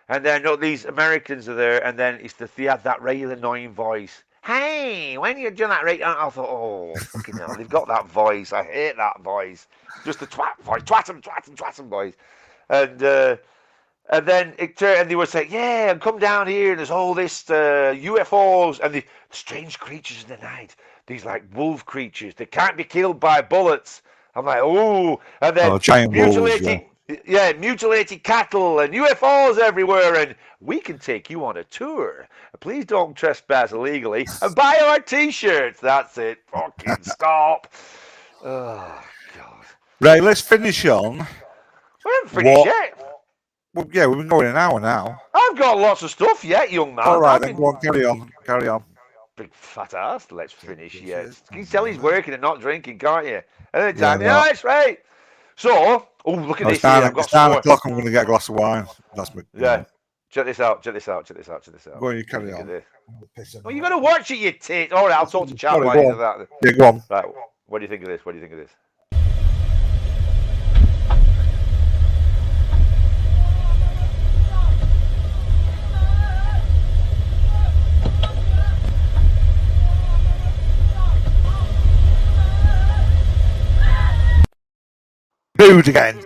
And then these Americans are there, and then they had that real annoying voice. Hey, when you do that, right? I thought, oh, fucking hell, they've got that voice. I hate that voice. Just the twat voice, twat 'em voice. And then and they would say, yeah, come down here, and there's all this UFOs and the strange creatures in the night. These like wolf creatures. They can't be killed by bullets. I'm like, oh, and then giant mutilated. wolves, Mutilated cattle and UFOs everywhere, and we can take you on a tour. Please don't trespass illegally and buy our T-shirts. That's it. Fucking stop. Oh, God. Right, let's finish on. We haven't finished yet. Well, yeah, we've been going an hour now. I've got lots of stuff yet, young man. All right, then go on, carry on. Big fat ass. Let's finish yet. You can tell he's working and not drinking, can't you? Any time. Yeah, that's right. So, look at this. It's 9 o'clock. I'm going to get a glass of wine. That's me. Yeah. Check this out. Go on, you carry on. Well, you got to watch it, you tit. All right, I'll talk to Chad while you do that. Yeah, go on. Right, what do you think of this? Booed again.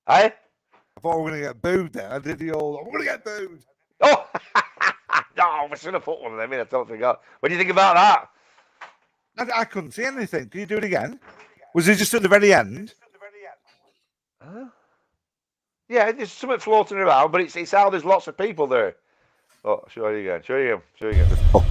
Hey? I thought we were going to get booed there. I did the old, I'm going to get booed. Oh! No, I should have put one of them in. I totally forgot. What do you think about that? I couldn't see anything. Can you do it again? Was it just at the very end? Huh? Yeah, there's something floating around, but it's how there's lots of people there. Oh, show you again. Oh.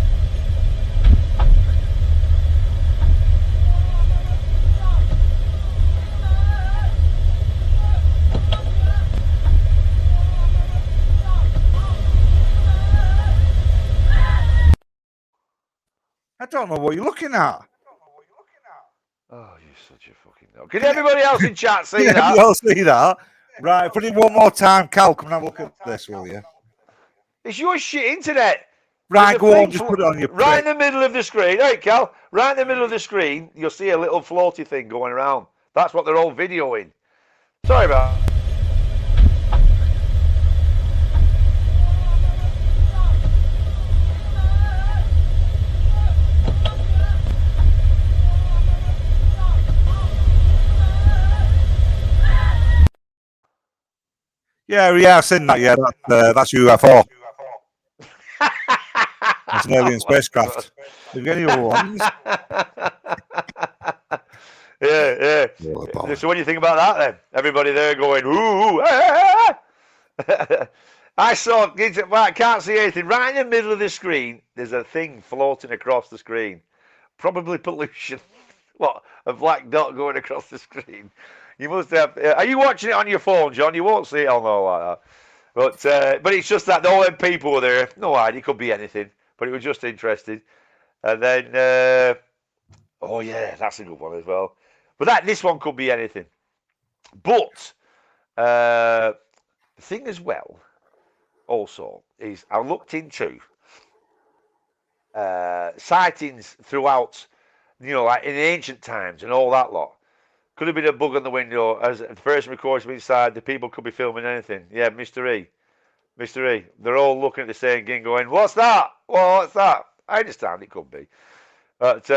I don't know what you're looking at. Oh, you're such a fucking no. Can everybody else in chat see that? Everybody else see that? Right, put it one more time. Cal, come and have a look at this, will you? It's your shit internet. Right, go on, just put it on your right in the middle of the screen. Hey, Cal, right in the middle of the screen, you'll see a little floaty thing going around. That's what they're all videoing. Sorry about that. Yeah, I've seen that. Yeah, that's U.F.O. That's an alien spacecraft. Have you got any other ones? Yeah. So what do you think about that then? Everybody there going, ooh, ah! I saw, I can't see anything. Right in the middle of the screen, there's a thing floating across the screen. Probably pollution. What? A black dot going across the screen. You must have. Are you watching it on your phone, John? You won't see it on there like that. But it's just that all them people were there. No idea, it could be anything. But it was just interesting. And then, oh yeah, that's a good one as well. But this one could be anything. But The thing as well, also, is I looked into sightings throughout, like in ancient times and all that lot. Could have been a bug on the window as the person records from inside. The people could be filming anything. Yeah, Mr. E. Mr. E. They're all looking at the same thing going, what's that? What's that? I understand it could be. But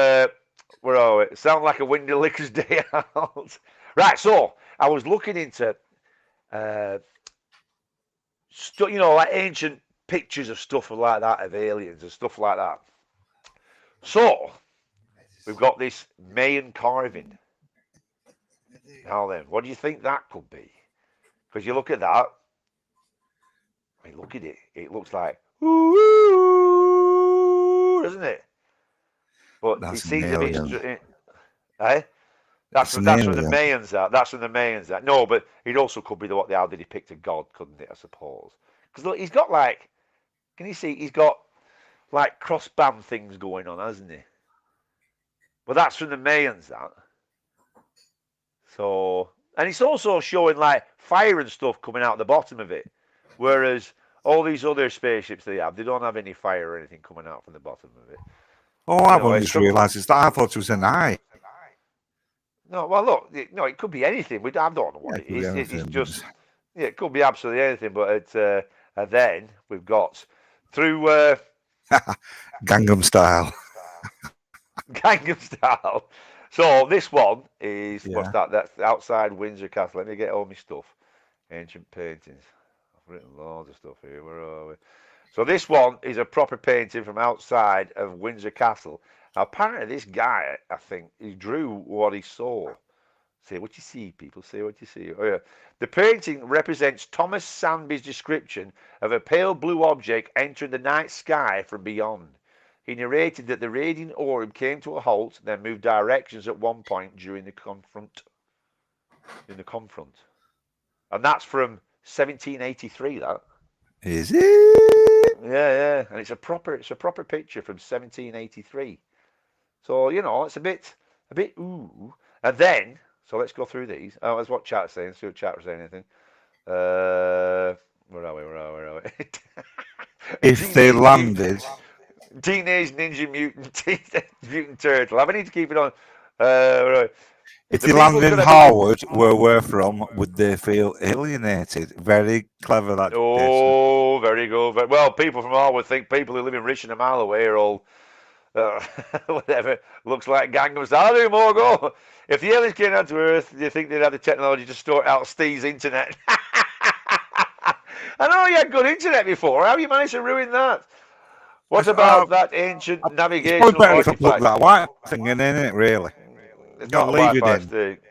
where are we? Sound like a windy licker's day out. Right, so I was looking into like ancient pictures of stuff like that, of aliens and stuff like that. So we've got this Mayan carving. Now then, what do you think that could be? Because you look at that, I mean, look at it. It looks like, ooh, doesn't it? But That's it seems a bit, alien. eh? That's an from the alien. Mayans. That's from the Mayans. No, but it also could be how they depicted God, couldn't it? I suppose. Because look, he's got like, can you see? He's got like crossband things going on, hasn't he? But that's from the Mayans. That. So, and it's also showing like fire and stuff coming out the bottom of it, whereas all these other spaceships they don't have any fire or anything coming out from the bottom of it. Oh, I've only just realised it's that. I thought it was an eye. No, well, look, it could be anything. I don't know what it is. It's just, it could be absolutely anything. But and then we've got through Gangnam Style. Gangnam Style. So this one is what's that? That's outside Windsor Castle. Let me get all my stuff. Ancient paintings. I've written loads of stuff here. Where are we? So this one is a proper painting from outside of Windsor Castle. Now, apparently, this guy, I think, he drew what he saw. Say what you see, people. Say what you see. Oh, yeah. The painting represents Thomas Sandby's description of a pale blue object entering the night sky from beyond. He narrated that the radiant orb came to a halt, then moved directions at one point during the confront. And that's from 1783, that. Is it? Yeah. And it's a proper picture from 1783. So, it's a bit ooh. And then, so let's go through these. Oh, that's what chat's saying. See what chat was saying anything. Where are we? If they landed. Teenage Ninja Mutant Turtle. I need to keep it on. If they landed in Harwood, where we're from, would they feel alienated? Very clever, that. Oh, very good. Well, people from Harwood think people who live in Richmond a mile away are all whatever. Looks like Gangnam Style. Do more go. If the aliens came down to Earth, do you think they'd have the technology to sort out Steve's internet? I know you had good internet before. How have you managed to ruin that? What about that ancient navigational artifact? It's put that white thing in it, really. It's not a Wi-Fi stick.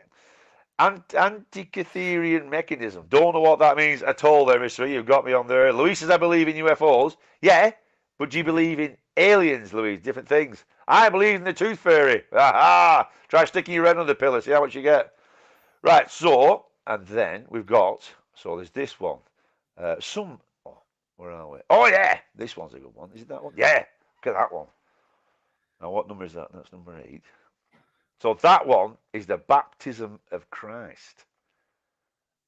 Antikytherian mechanism. Don't know what that means at all there, Mr. E. You've got me on there. Louise says, I believe in UFOs. Yeah, but do you believe in aliens, Louise? Different things. I believe in the tooth fairy. Aha! Try sticking your head on the pillow, see how much you get. Right, so, and then we've got, so there's this one. Where are we? Oh, yeah! This one's a good one. Is it that one? Yeah! Look at that one. Now, what number is that? That's number 8. So that one is the baptism of Christ.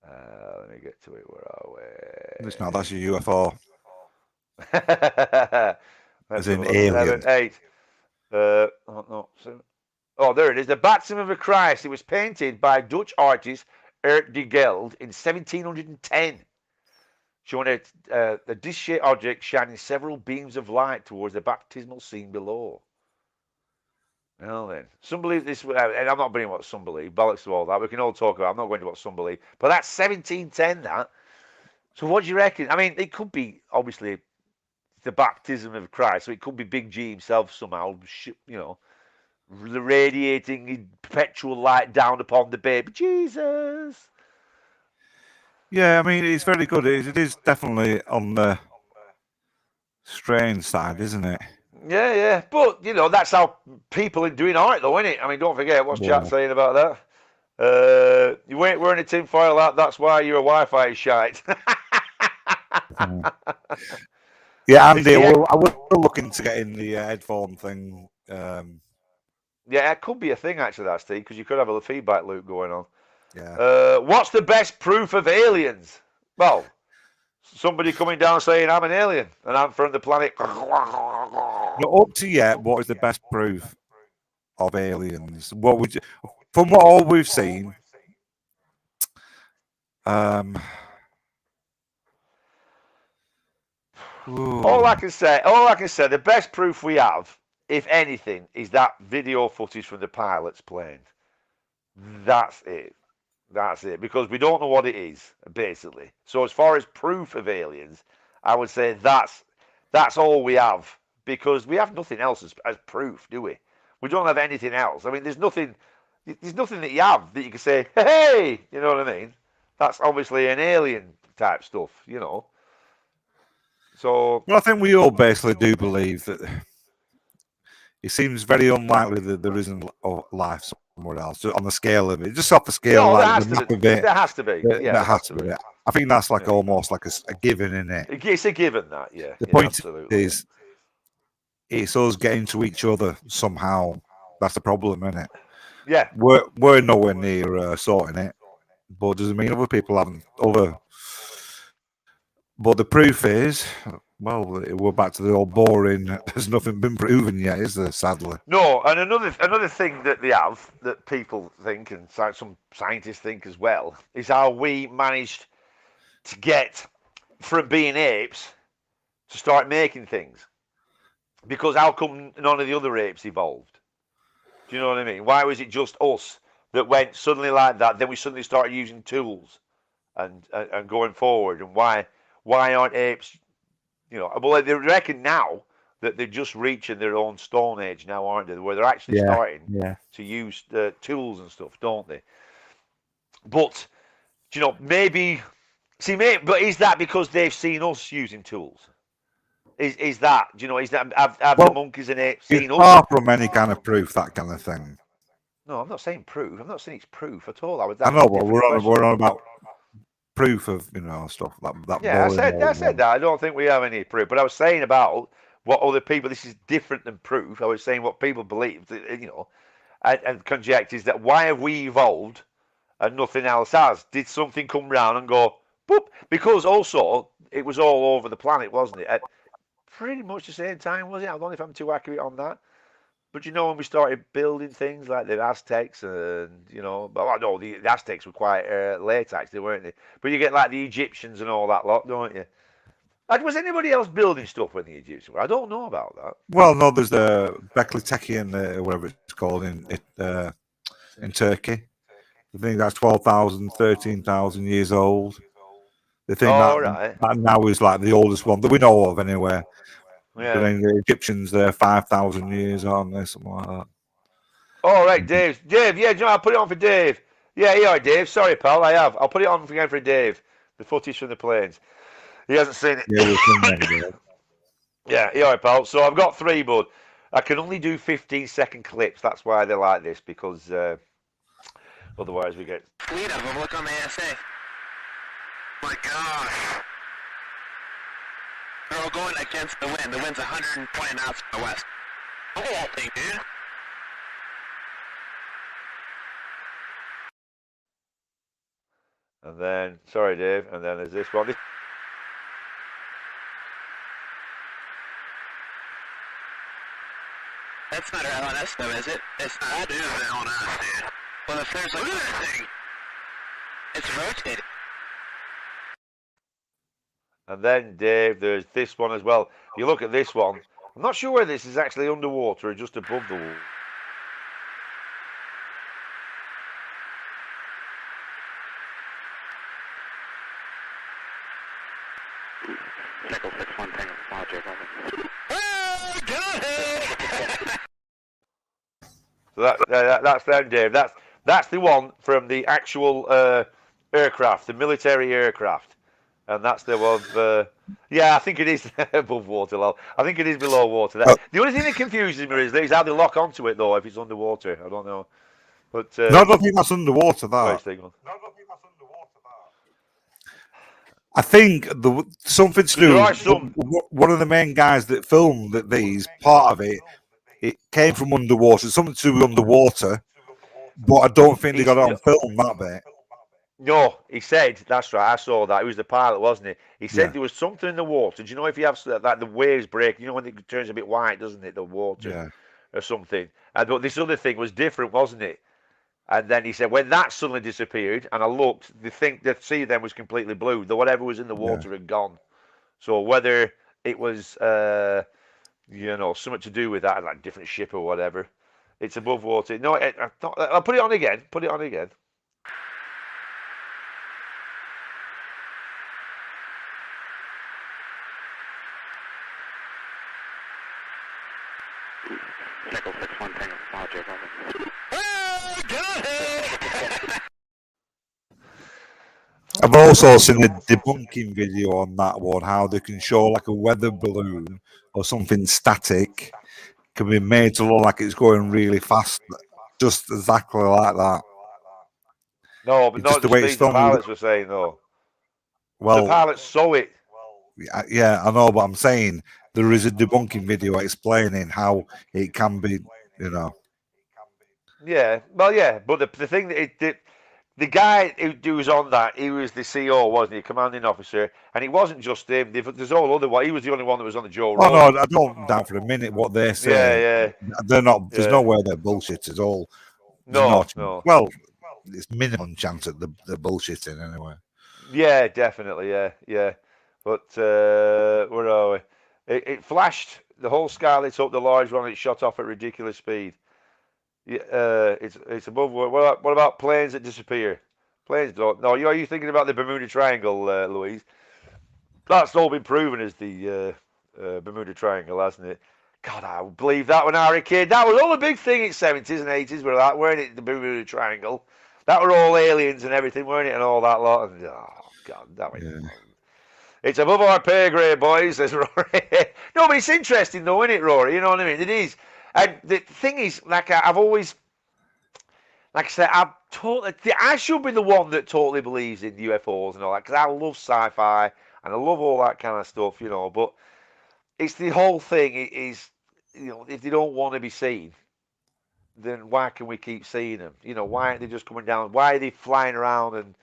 Let me get to it. Where are we? It's not. That's a UFO. As in alien. 8. Oh, there it is. The baptism of Christ. It was painted by Dutch artist Ert de Geld in 1710. Showing a dish-shaped object shining several beams of light towards the baptismal scene below. Well then, some believe this, and I'm not bringing what some believe, bollocks to all that. We can all talk about it. I'm not going to what some believe. But that's 1710, that. So what do you reckon? I mean, it could be, obviously, the baptism of Christ. So it could be Big G himself somehow, radiating perpetual light down upon the baby Jesus. Yeah, I mean, it's very good. It is definitely on the strange side, isn't it? Yeah. But, that's how people are doing art, though, isn't it? I mean, don't forget, what's chat saying about that? You ain't wearing a tinfoil hat, that's why your Wi-Fi is shite. Yeah, Andy, I will look into getting the headphone thing. Yeah, it could be a thing, actually, that, Steve, because you could have a feedback loop going on. Yeah. What's the best proof of aliens? Well, somebody coming down saying I'm an alien and I'm from the planet. Not up to yet. What is the best proof of aliens? What would you, from what all we've seen? All I can say, the best proof we have, if anything, is that video footage from the pilot's plane. That's it. That's it. Because we don't know what it is, basically. So as far as proof of aliens, I would say that's all we have. Because we have nothing else as proof, do we? We don't have anything else. I mean, there's nothing that you have that you can say, hey, you know what I mean? That's obviously an alien type stuff, you know. So, well, I think we all basically do believe that it seems very unlikely that there isn't life somewhere else on the scale of it. Just off the scale, no, like there has the to map be. of it. There has to be. Yeah, there has to be. I think that's like almost like a given, isn't it? It's a given that, yeah. The point absolutely. is, it's us getting to each other somehow. That's the problem, isn't it? Yeah. We're nowhere near sorting it, but doesn't mean other people haven't. But the proof is, well, we're back to the old boring. There's nothing been proven yet, is there? Sadly. No, and another thing that they have that people think and some scientists think as well is how we managed to get from being apes to start making things. Because how come none of the other apes evolved? Do you know what I mean? Why was it just us that went suddenly like that? Then we suddenly started using tools and going forward. And why aren't apes? You know, well, they reckon now that they're just reaching their own stone age now, aren't they? Where they're actually starting to use tools and stuff, don't they? But you know, maybe but is that because they've seen us using tools? Is that, do you know, is that have the monkeys and apes seen us? Far from any kind of proof, that kind of thing. No, I'm not saying proof. I'm not saying it's proof at all. I know, but we're on about proof of stuff that. Yeah, I said that. I don't think we have any proof, but I was saying about what other people. This is different than proof. I was saying what people believe, and conject is that why have we evolved and nothing else has? Did something come round and go boop? Because also it was all over the planet, wasn't it? At pretty much the same time, was it? I don't know if I'm too accurate on that. But when we started building things like the Aztecs and, but I know the Aztecs were quite late actually, weren't they? But you get like the Egyptians and all that lot, don't you? Was anybody else building stuff when the Egyptians were? I don't know about that. Well, no, there's the Bekli Tekke whatever it's called in Turkey. I think that's 12,000, 13,000 years old. They think that now is like the oldest one that we know of anyway. Yeah. But then the Egyptians, they're 5,000 years on there, something like that. All right, Dave. Yeah, I'll put it on for Dave. Yeah, you are, Dave. Sorry, pal, I have. I'll put it on again for Dave. The footage from the planes. He hasn't seen it. Yeah, we've seen that. Yeah, you are, pal. So I've got 3, bud. I can only do 15-second clips. That's why they're like this, because otherwise we get... Fleet of them. Look on the ASA. My gosh. They're all going against the wind. The wind's 120 knots from the west. Look at that thing, dude. And then, sorry, Dave, and then there's this one. That's not our LNS, though, is it? It's not. That is the LNS, dude. Well, if there's... Look at that thing. It's rotating. And then, Dave, there's this one as well. If you look at this one, I'm not sure whether this is actually underwater or just above the water. Nickel 6-1 Tango Small J, So that's them, Dave. That's the one from the actual aircraft, the military aircraft. And that's the one. Yeah, I think it is above water level. I think it is below water. The only thing that confuses me is how they lock onto it, though, if it's underwater. I don't know. But no, I don't think that's underwater, that. I think something to do. One of the main guys that filmed these, part of it came from underwater. Something to do with underwater, but I don't think they got it on film, that bit. No, he said, that's right, I saw that. He was the pilot, wasn't he? He said Yeah. there was something in the water. Do you know if you have like the waves break, you know when it turns a bit white, doesn't it, the water Yeah. or something? But this other thing was different, wasn't it? And then he said when that suddenly disappeared, and I looked, the sea then was completely blue. The whatever was in the Yeah. water had gone. So whether it was, something to do with that, like different ship or whatever, it's above water. No, I'll put it on again. Put it on again. Nickel 6-1 Tango, Roger, over. Oh, go ahead! I've also seen a debunking video on that one, how they can show like a weather balloon or something static can be made to look like it's going really fast, just exactly like that. No, but It's not just at the the way it's speed the filmed. pilots were saying, though. The Well, pilots saw it. yeah, I know, but I'm saying there is a debunking video explaining how it can be, you know. Yeah, well, yeah, but the thing that the guy who was on that, he was the CO, wasn't he, commanding officer, and it wasn't just him. There's all other one. He was the only one that was on the Joe Oh Rogan. no, I don't doubt for a minute what they're Yeah, saying. yeah, They're not. There's yeah. no way they're bullshit at all. There's No, not. no. Well, it's minimum chance that they're bullshitting anyway. Yeah, definitely, yeah, yeah. But where are we? It flashed. The whole sky lit up. The large one. It shot off at ridiculous speed. Yeah, it's above. What about planes that disappear? Planes don't. No, are you thinking about the Bermuda Triangle, Louise? That's all been proven as the Bermuda Triangle, hasn't it? God, I would believe that when I was a kid. That was all a big thing in 70s and 80s, were that, weren't it? The Bermuda Triangle. That were all aliens and everything, weren't it? And all that lot. And, oh, God, that was. Yeah. It's above our pay grade, boys, says Rory. No, but it's interesting, though, isn't it, Rory? You know what I mean? It is. And the thing is, like, I've always. Like I said, I should be the one that totally believes in UFOs and all that because I love sci-fi and I love all that kind of stuff, But it's the whole thing is, if they don't want to be seen, then why can we keep seeing them? Why aren't they just coming down? Why are they flying around and,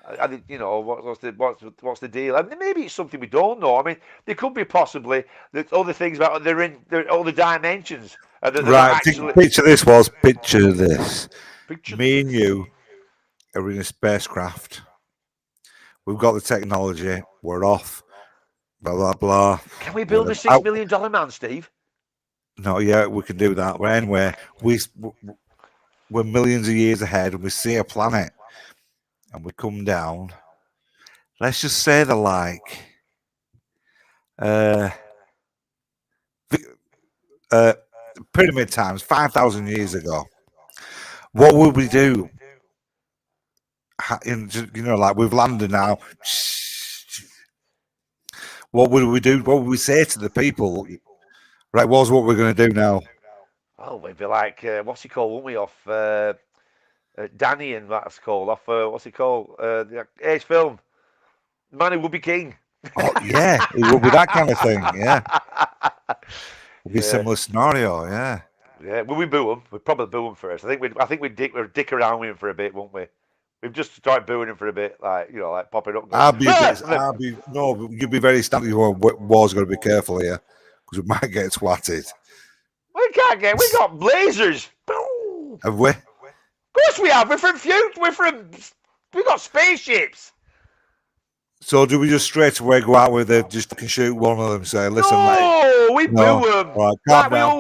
what's the deal? And maybe it's something we don't know. I mean, there could be possibly other things about they're in other dimensions. Right. Picture this. Picture Me and you are in a spacecraft. We've got the technology. We're off. Blah blah blah. Can we build a $6 million man, Steve? No, yeah, we can do that. But anyway, we're millions of years ahead, and we see a planet, and we come down. Let's just say they're like, pyramid times 5,000 years ago. What would we do? Like we've landed now. What would we do? What would we say to the people? Right, what's what we're going to do now? Oh, we'd be like, what's he called? Won't we off Danny and that's called off? What's he called? The Ace film, Man Who Would Be King. Oh yeah, it would be that kind of thing. Yeah, it'd be a similar scenario. Yeah. Yeah, will we boo him? We'd probably boo him first. I think we'd dick around with him for a bit, won't we? We'd just start booing him for a bit, like popping up. You'd be very standard. War's got to be careful here because we might get swatted. We got lasers. Have we? Of course we have. We got spaceships. So do we just straight away go out with it, just can shoot one of them and say, listen, we boo them. Right, calm down.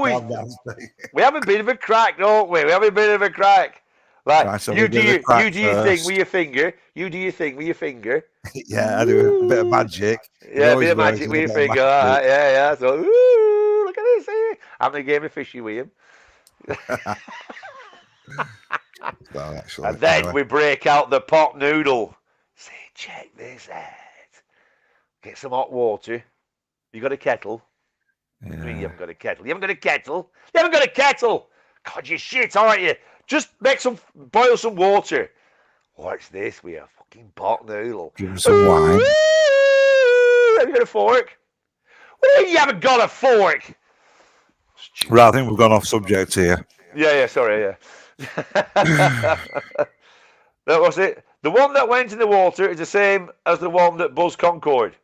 We have a bit of a crack, don't we? We have a bit of a crack. Like, right, so you do your thing first. with your finger. You do your thing with your finger. Yeah, I do a bit of magic. Yeah, a bit of magic with your finger. Yeah. So, ooh, look at this here. Having a game of fishy with him. Well, actually, and then we break out the pot noodle. Say, check this out. Get some hot water. You got a kettle? Yeah. I mean, you haven't got a kettle. You haven't got a kettle? You haven't got a kettle? God, you shit, aren't you? Just boil some water. What's this? We have fucking pot noodle. Give him some wine. Have you got a fork? What do you mean you haven't got a fork? Right, I think we've gone off subject here. Yeah, sorry, yeah. That was it. The one that went in the water is the same as the one that buzzed Concorde.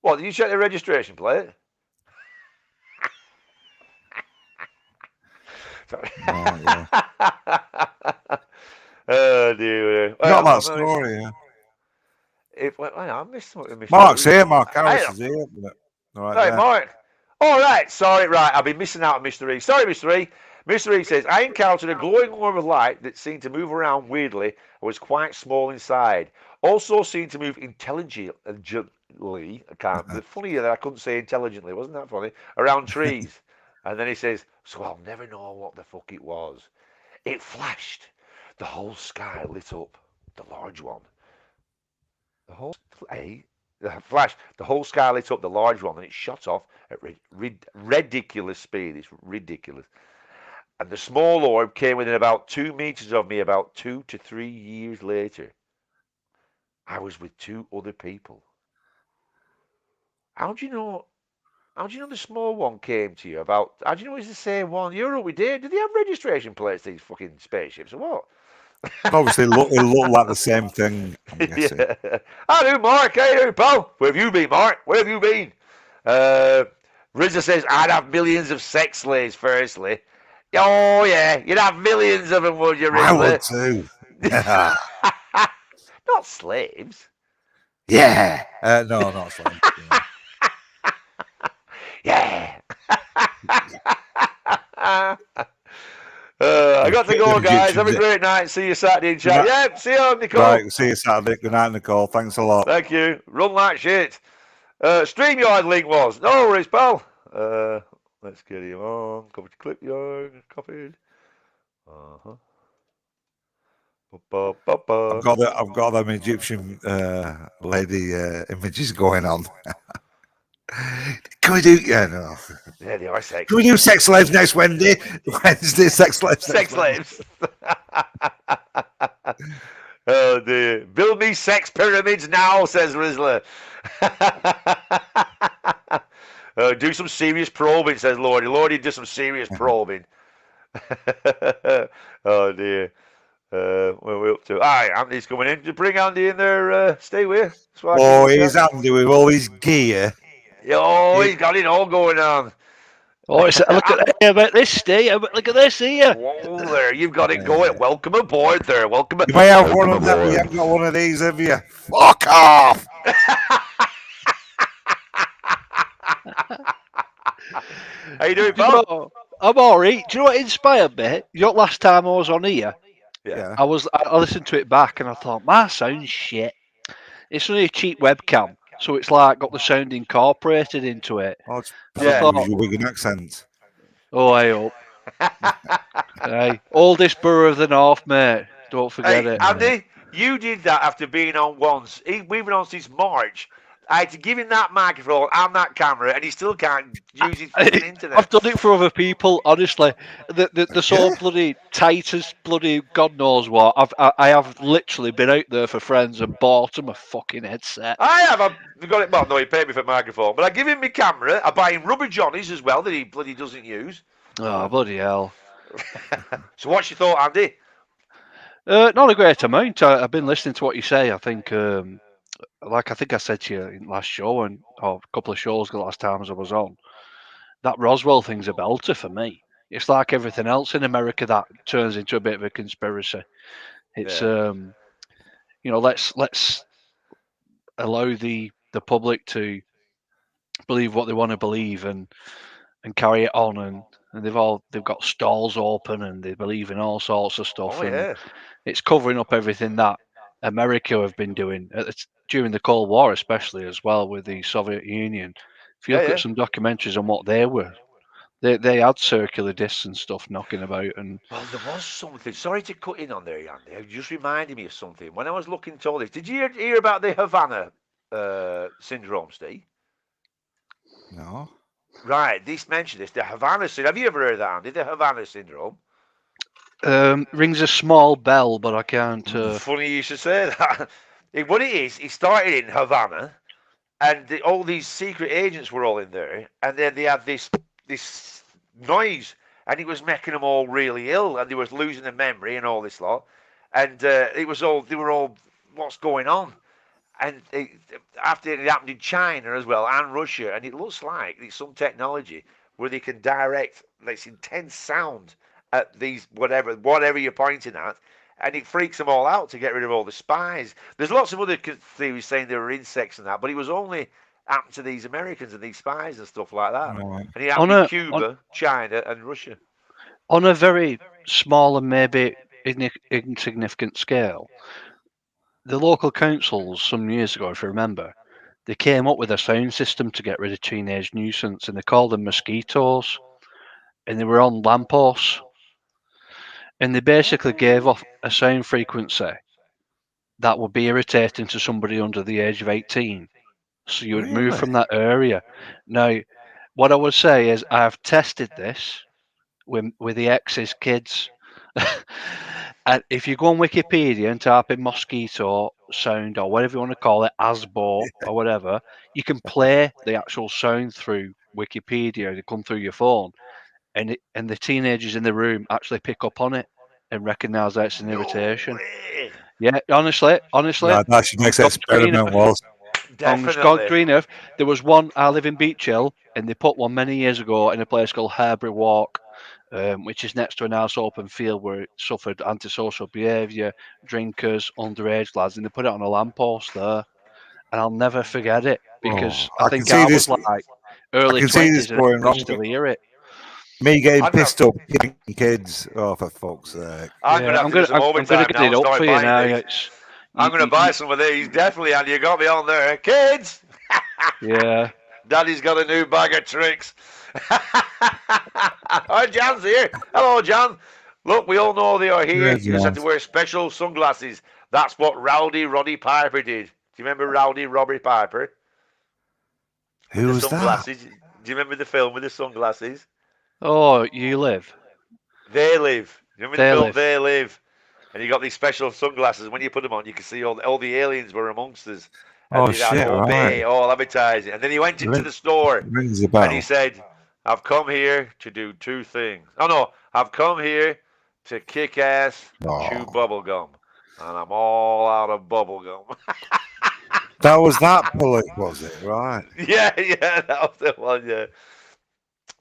What, did you check the registration plate? Sorry. Yeah. Oh, dear. Got that story, yeah. I missed something. Mark's here, Mark Harris is here. Right, Mark. All right, sorry, right. I've been missing out on Mr. E. Sorry, Mr. E. Mr. E says, I encountered a glowing orb of light that seemed to move around weirdly and was quite small inside. Also seemed to move intelligently. Funny that I couldn't say intelligently. Wasn't that funny? Around trees. And then he says, so I'll never know what the fuck it was. It flashed. The whole sky lit up. The large one. The whole sky lit up, the large one, and it shot off at ridiculous speed. It's ridiculous. And the small orb came within about 2 meters of me about 2 to 3 years later. I was with 2 other people. How do you know the small one came to you? How do you know it's the same one? You're up with Dave. Did they have registration plates, these fucking spaceships, or what? Obviously, it looked like the same thing. I'm guessing. Yeah. Hello, Mark. How you doing, pal? Where have you been, Mark? Where have you been? Rizza says, I'd have millions of sex slaves, firstly. Oh, yeah. You'd have millions of them, would you, Rizza? I would too. Not slaves. Yeah. No, not slaves. Yeah. I got to go, guys. Have a great night. See you Saturday in chat. Yeah, see you, Nicole. Right, see you Saturday. Good night, Nicole. Thanks a lot. Thank you. Run like shit. StreamYard link was. No worries, pal. Let's get him on. Copy to clipyard. Copied. I've got them Egyptian lady images going on. Can we do? Yeah, no. Yeah, they are sex. Can we do sex slaves next Wednesday? Wednesday, sex slaves. Sex slaves. Oh dear. Build me sex pyramids now, says Rizzler. Do some serious probing, says Lordy. Lordy, do some serious probing. Oh dear. Where are we up to? All right, Andy's coming in. Just bring Andy in there. Stay with. Oh, he's Andy with all his gear. Oh, he's got it all going on. Oh, look at this, Steve. Look at this here. Whoa there, you've got it going. Welcome aboard there. Welcome. You may have one of them. You haven't got one of these, have you? Fuck off! How you doing, pal? I'm alright. Do you know what inspired me? You know, last time I was on here, yeah. I listened to it back and I thought, my sound's shit. It's only a cheap webcam, so it's like got the sound incorporated into it. Oh, it's Yeah. your Wigan accent. Oh, I hope. Hey, oldest borough of the north, mate. Don't forget it. Andy, you did that after being on once. We've been on since March. I had to give him that microphone and that camera, and he still can't use his fucking internet. I've done it for other people, honestly. They're so bloody tight as bloody God knows what. I have literally been out there for friends and bought them a fucking headset. I have. I've got it. Well, no, he paid me for microphone, but I give him my camera. I buy him rubber johnnies as well that he bloody doesn't use. Oh, bloody hell. So what's your thought, Andy? Not a great amount. I've been listening to what you say. I think... like I think I said to you in last show or a couple of shows the last times I was on, that Roswell thing's a belter for me. It's like everything else in America that turns into a bit of a conspiracy. It's let's allow the public to believe what they want to believe and carry it on, and they've got stalls open and they believe in all sorts of stuff. Oh, yeah. It's covering up everything that America have been doing during the Cold War, especially as well with the Soviet Union. If you look at some documentaries on what they were, they had circular discs and stuff knocking about. And well, there was something. Sorry to cut in on there, Andy. It just reminded me of something. When I was looking at all this, did you hear about the Havana syndrome, Steve? No. Right. This mentioned this. The Havana syndrome. Have you ever heard of that, Andy? The Havana syndrome. Rings a small bell, but I can't. Funny you should say that. What it is, it started in Havana, and all these secret agents were all in there, and then they had this noise, and it was making them all really ill, and they was losing their memory and all this lot, and they were all what's going on. And after it happened in China as well and Russia, and it looks like it's some technology where they can direct this intense sound at these whatever you're pointing at, and it freaks them all out to get rid of all the spies. There's lots of other theories saying there were insects and that, but it was only happened to these Americans and these spies and stuff like that. Right. And it happened in Cuba, China, and Russia. On a very small and maybe insignificant scale, the local councils some years ago, if you remember, they came up with a sound system to get rid of teenage nuisance, and they called them mosquitoes, and they were on lampposts, and they basically gave off a sound frequency that would be irritating to somebody under the age of 18. So you would move from that area. Now, what I would say is I've tested this with the ex's kids. And if you go on Wikipedia and type in mosquito sound or whatever you want to call it, ASBO or whatever, you can play the actual sound through Wikipedia. They come through your phone, and the teenagers in the room actually pick up on it and recognise that it's an irritation. Way. Yeah, honestly. No, that should next experiment was. On Scott Green Earth, there was one. I live in Beach Hill, and they put one many years ago in a place called Harbury Walk, which is next to a nice open field where it suffered antisocial behaviour, drinkers, underage lads, and they put it on a lamppost there. And I'll never forget it because I think I was like early 20s and I still hear it. Me getting pissed up, hitting kids. Oh, for fuck's sake! I'm going to get it up for you now. I'm going to buy some of these, definitely, and you got me on there. Kids! Yeah. Daddy's got a new bag of tricks. Oh, Jan's here. Hello, Jan. Look, we all know they are here. You just have to wear special sunglasses. That's what Rowdy Roddy Piper did. Do you remember Rowdy Roddy Piper? Who was that? Do you remember the film with the sunglasses? Oh, You Live. They Live. You remember the film They Live? And you got these special sunglasses. When you put them on, you can see all the aliens were amongst us. And shit! Right. All advertising. And then he went into the store and he said, "I've come here to do two things. Oh no, I've come here to kick ass, chew bubble gum, and I'm all out of bubble gum." That was that bullet, was it? Right. Yeah, that was the one. Yeah.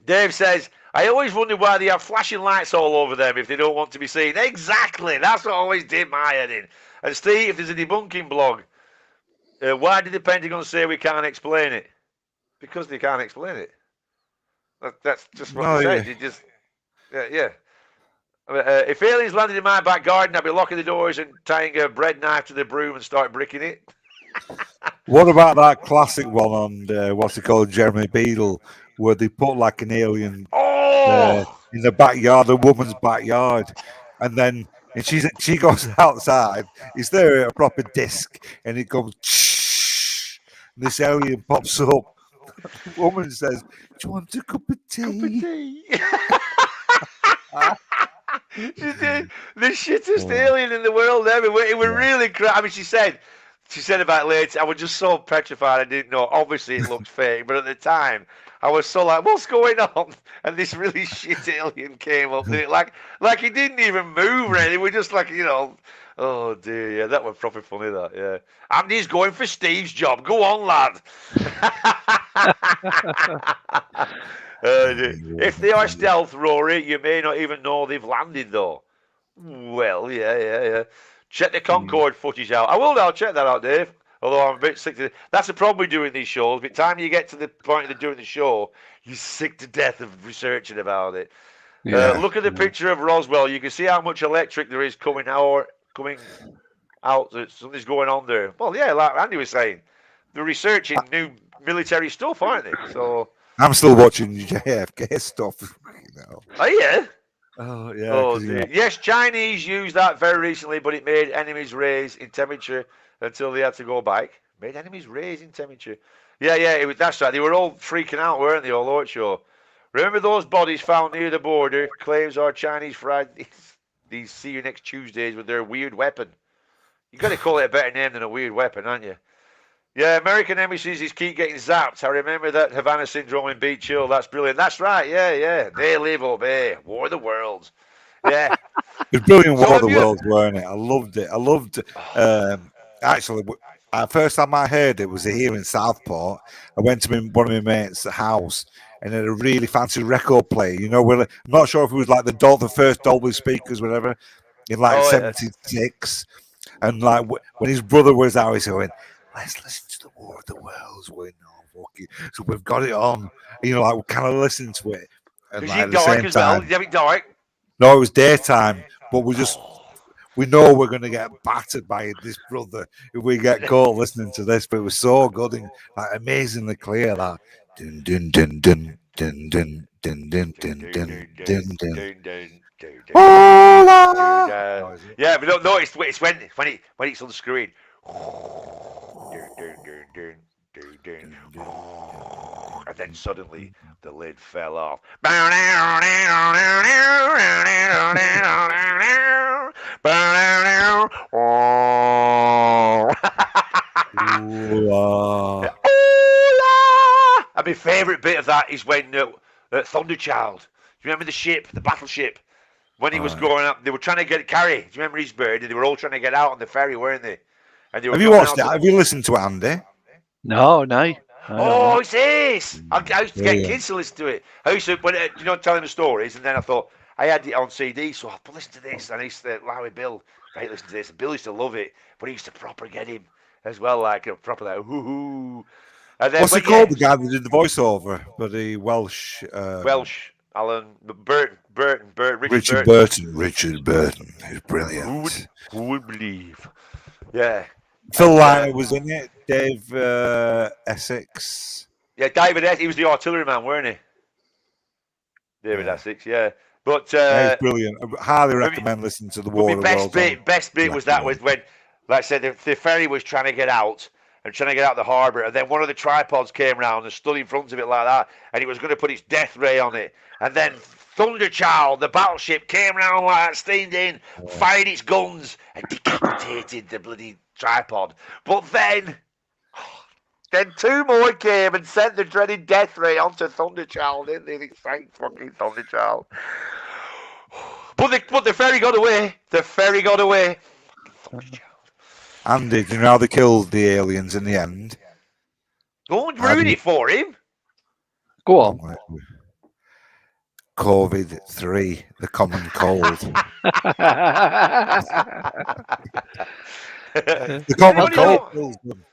Dave says, I always wondered why they have flashing lights all over them if they don't want to be seen. Exactly. That's what always did my head in. And Steve, if there's a debunking blog, why did the Pentagon say we can't explain it? Because they can't explain it. That's just what they said. You just, yeah. If aliens landed in my back garden, I'd be locking the doors and tying a bread knife to the broom and start bricking it. What about that classic one on what's it called, Jeremy Beadle, where they put like an alien in the backyard, the woman's backyard, and then she goes outside. Is there a proper disc, and it goes, shh, and this alien pops up. The woman says, "Do you want a cup of tea?" The shittest alien in the world ever. It was really crap. I mean, she said about it later, I was just so petrified I didn't know. Obviously, it looked fake, but at the time, I was so like, what's going on? And this really shit alien came up. Did it like he didn't even move or anything. It was just like, oh dear, yeah, that was proper funny, that, yeah. Andy's going for Steve's job. Go on, lad. If they are stealth, Rory, you may not even know they've landed, though. Well, yeah. Check the Concorde footage out. I'll check that out, Dave. Although I'm a bit sick to it. That's the problem with doing these shows. By the time you get to the point of doing the show, you're sick to death of researching about it. Yeah. Look at the picture of Roswell. You can see how much electric there is coming out. Something's going on there. Well, yeah, like Andy was saying, they're researching new military stuff, aren't they? So I'm still watching JFK stuff. Oh yeah. Oh yeah. Oh dear. Yes, Chinese used that very recently, but it made enemies raise in temperature until they had to go back. Made enemies raise in temperature. Yeah. That's right. They were all freaking out, weren't they? All over show. Remember those bodies found near the border? Claims our Chinese fried these see you next Tuesdays with their weird weapon. You got to call it a better name than a weird weapon, aren't you? Yeah, American embassies keep getting zapped. I remember that Havana syndrome in Beach Hill. That's brilliant. That's right. Yeah. They live up here. War of the Worlds. Yeah. It was brilliant. War of the Worlds, weren't it? I loved it. I loved Actually, first time I heard it was here in Southport. I went to one of my mates' house and had a really fancy record player. You know, I'm not sure if it was like the first Dolby speakers, whatever, in like Oh, '76. And like when his brother was out, he went, "Let's listen to the War of the Worlds." We're no fucking, so we've got it on. You know, like we kind of listened to it, and is like it at the dark same as well? time, Did you have it dark? no, it was daytime, but we know we're going to get battered by this brother if we get caught listening to this. But it was so good and like amazingly clear. That dun dun dun dun dun dun dun dun dun dun dun dun. Hola! Yeah, but no, it's when it's unscrewing. And then suddenly the lid fell off. Hola. And my favourite bit of that is when Thunderchild. Do you remember the ship, the battleship? When he was growing up, they were trying to get Carrie. Do you remember his bird? They were all trying to get out on the ferry, weren't they? And they were Have you going watched out it? Have you listened to it, Andy? No. Oh, it's this! I used to get Brilliant. kids to listen to it. I used to, tell them the stories, and then I thought I had it on CD, so I'll listen to this. And I used to Larry Bill, right, listen to this. And Bill used to love it, but he used to proper get him as well, like proper like hoo. And then What's he called? The guy that did the voiceover, but the Welsh. Welsh, Alan Burton, Richard Richard Burton. He's brilliant. Who would believe? Yeah. Phil Lynott was in it. Dave Essex. Yeah, David Essex. He was the artilleryman, weren't he? David Essex, yeah. But he's brilliant. I highly recommend listening to the War of the Worlds. Best bit was that was when, like I said, the ferry was trying to get out and trying to get out the harbour, and then one of the tripods came round and stood in front of it like that, and he was going to put its death ray on it, and then Thunderchild, the battleship, came round like that, steamed in, fired its guns, and decapitated the bloody tripod. But then two more came and sent the dreaded death ray onto Thunderchild, didn't they? They sank fucking Thunderchild. But the ferry got away. The ferry got away. Thunderchild. Andy, do you know how they killed the aliens in the end? Don't ruin it for him. Go on. COVID-3, the common cold. The common cold kills them.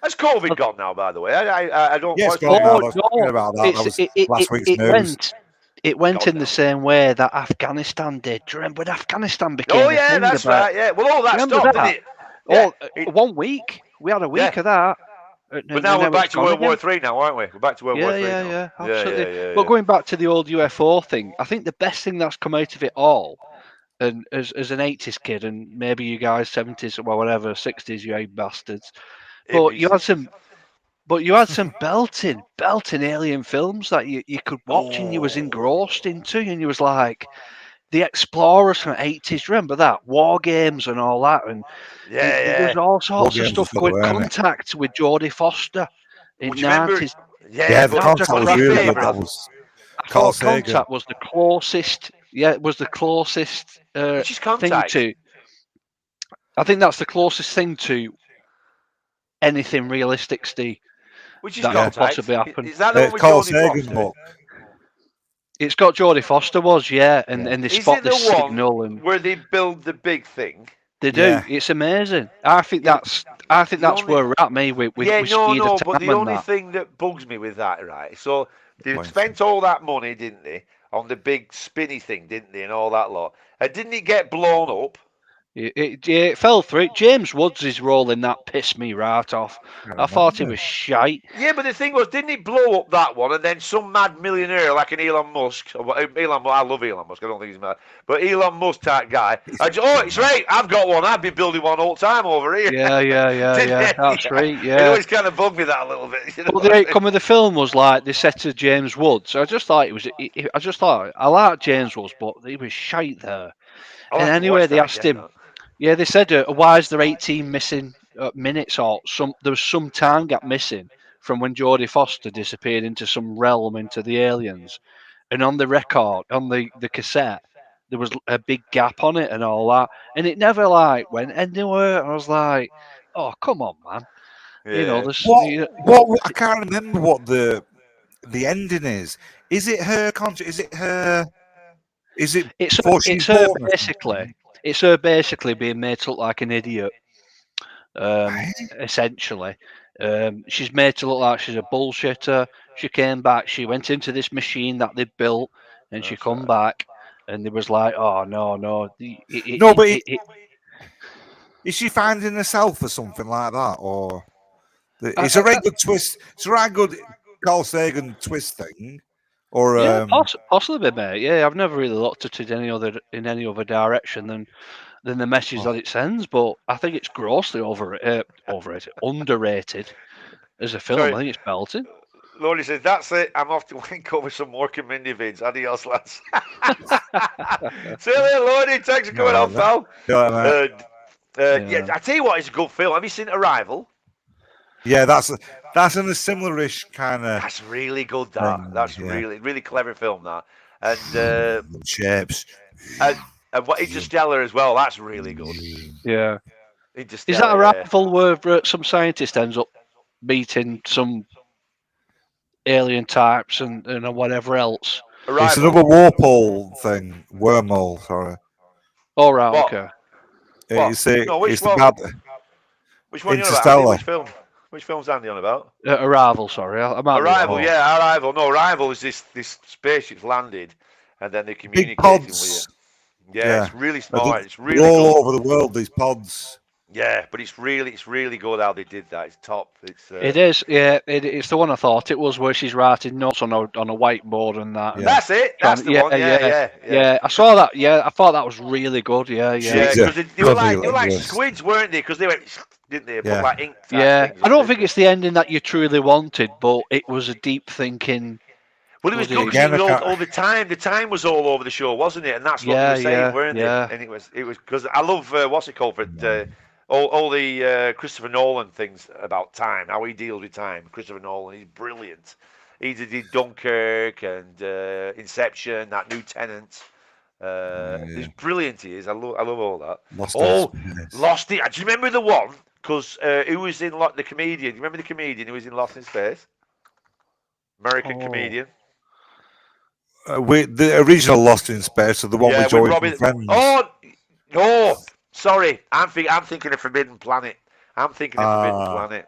Has COVID gone now, by the way? I don't Yes, quite I was talking about that. That was last week's news. It went in the same way that Afghanistan did. Do you remember when Afghanistan became Oh, yeah, that's right. Yeah. Well, all that stopped, didn't it? Yeah. 1 week. We had a week of that. But now we're back to World War III now, aren't we? We're back to World War III now. Yeah, absolutely. But going back to the old UFO thing, I think the best thing that's come out of it all, and as an 80s kid, and maybe you guys 70s or whatever, 60s, you ain't bastards, but you had some belting alien films that you could watch and you was engrossed into, and you was like the Explorers from the 80s. Remember that? War Games and all that, and there's all sorts of stuff going. Contact with Jodie Foster in the 90s. Yeah, the Contact was really good. That was Contact was the closest. Yeah, it was the closest thing to. I think that's the closest thing to anything realistic, Steve. Which is that could possibly happen. Is that the one with Jodie Foster? It's got Jodie Foster, and they spot the signal, and where they build the big thing. They do. Yeah. It's amazing. I think that's where we're at. Me with But the only that. thing that bugs me with that, right? So they spent all that money, didn't they, on the big spinny thing, didn't they, and all that lot? And didn't it get blown up? It fell through. James Woods' role in that pissed me right off. I thought he was shite. Yeah, but the thing was, didn't it blow up that one, and then some mad millionaire like an Elon Musk? I love Elon Musk. I don't think he's mad, but Elon Musk type guy. It's right. I've got one. I've been building one all the time over here. Yeah. That's right. Yeah. It always kind of bugged me that a little bit. Well, the outcome of the film was like they said to James Woods. I just thought I liked James Woods, but he was shite there. And anyway, they asked him. Yeah, they said, why is there 18 missing minutes or there was some time gap missing from when Jodie Foster disappeared into some realm into the aliens. And on the record, on the cassette, there was a big gap on it and all that. And it never went anywhere. I was like, oh, come on, man. Yeah. You know, there's What? I can't remember what the ending is. Is it her contract? Is it her? Is it before she's it's her born? or basically. something? It's her basically being made to look like an idiot. Right? Essentially, she's made to look like she's a bullshitter. She came back. She went into this machine that they built, and she That's come right. back, and it was like, oh no. No, but is she finding herself or something like that, or it's a very good twist? It's a right good Carl Sagan twist thing, or yeah, possibly, mate. Yeah, I've never really looked at it in any other direction than the message that it sends. But I think it's grossly underrated as a film. Sorry. I think it's belting. Lordy says, that's it. I'm off to link up with some more Mindy vids. Adios, lads. See you later, Lordy. Thanks for coming on, pal. Yeah, I tell you what, it's a good film. Have you seen Arrival? Yeah, that's in a similar-ish kind of. That's really good. That's really clever film. That and shapes. And what Interstellar as well. That's really good. Yeah. Interstellar, is that Arrival where some scientist ends up meeting some alien types and whatever else? Arrival. It's another Warpole thing. Wormhole, sorry. All right, okay. It's which one? About which one Interstellar. You on about? Which film? Which film's Andy on about? Arrival, sorry. Arrival, yeah, Arrival. No, Arrival is this spaceship's landed, and then they're communicating big pods. with you. Yeah, it's really smart. It's really all good. over the world. These pods. Yeah, but it's really good how they did that. It's top. It is. Yeah, it's the one I thought it was, where she's writing notes on a whiteboard and that. Yeah. That's it. That's the one. Yeah. I saw that. Yeah, I thought that was really good. Yeah. Because they were like squids, weren't they? Because they were, didn't they? Yeah. Like ink. Yeah. I don't think it's the ending that you truly wanted, but it was a deep thinking. Well, it was good because all the time. The time was all over the show, wasn't it? And that's what they were saying, weren't they? And it was because I love what's it called for all the Christopher Nolan things about time, how he deals with time. Christopher Nolan, he's brilliant. He did Dunkirk and Inception, that New Tenant. He's brilliant. He is. I love all that. Lost it. Do you remember the one? Because who was in the comedian? Do you remember the comedian who was in Lost in Space? American comedian. The original Lost in Space, so the one with Joey and friends. Oh no, sorry, I'm thinking of Forbidden Planet. Forbidden Planet.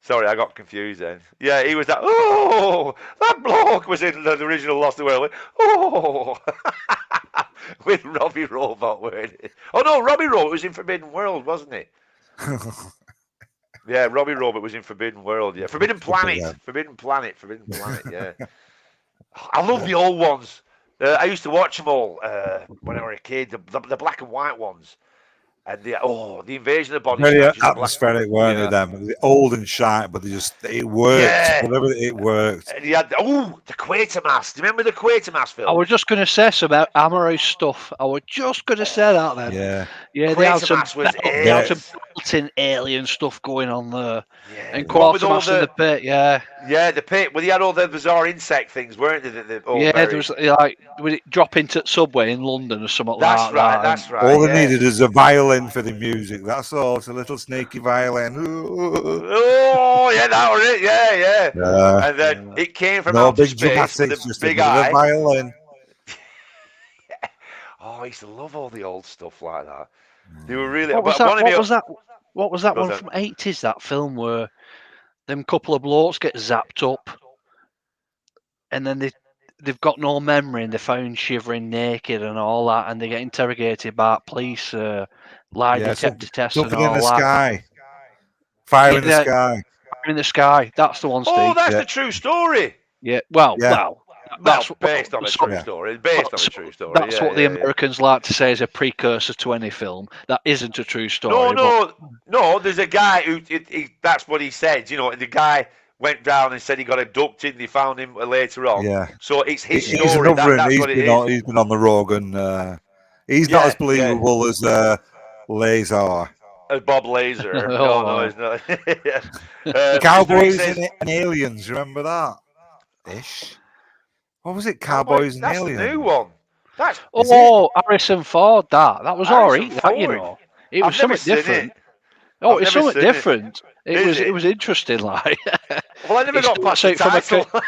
Sorry, I got confused then. Yeah, he was that. Oh, that bloke was in the original Lost in the World. Oh, with Robbie Robot, weren't it? Oh no, Robbie Robot was in Forbidden World, wasn't he? Yeah, Robbie Robert was in Forbidden World. Yeah, Forbidden Planet. Forbidden Planet. Yeah. I love the old ones. I used to watch them all when I was a kid. The black and white ones, and the Invasion of the Body Snatchers. Very atmospheric, weren't they? Them old and shy, but it worked. Yeah. Whatever it worked. And you had the Quatermass. Do you remember the Quatermass film? I was just going to say some Amaro stuff. I was just going to say that then. Yeah. They had some built-in alien stuff going on there. Yeah. And Quatermass in the pit. Yeah. Yeah, the pit. Well, they had all the bizarre insect things, weren't they? There was would it drop into Subway in London or something like that? That's right. All they needed is a violin for the music. That's all. It's a little sneaky violin. Oh, yeah, that was it. Yeah. And then it came from outer space with a big eye. Violin. I used to love all the old stuff like that. They were really. What was that one from '80s? That film where them couple of blokes get zapped up, and then they've got no memory and they're found shivering naked and all that, and they get interrogated by police, lie detector tests and all that. In the sky. Fire in the sky. Fire in the sky. That's the one, Steve. Oh, that's the true story. Yeah. Well. That's based on a true story. It's based on a true story. That's what the Americans like to say is a precursor to any film. That isn't a true story. No. There's a guy who. That's what he said. You know, the guy went down and said he got abducted. And they found him later on. Yeah. So it's his story. That's what it is. He's been on the Rogan. He's not as believable as Lazar. As Bob Lazar. No, he's not. Cowboys and Aliens. Remember that? Ish. What was it? Cowboys and Aliens. That's the new one. Harrison Ford. That was alright. You know, it was something different. Oh, I've it's never something seen it. different. Is It it? was interesting, like. Well, I never It got starts past the out from a title.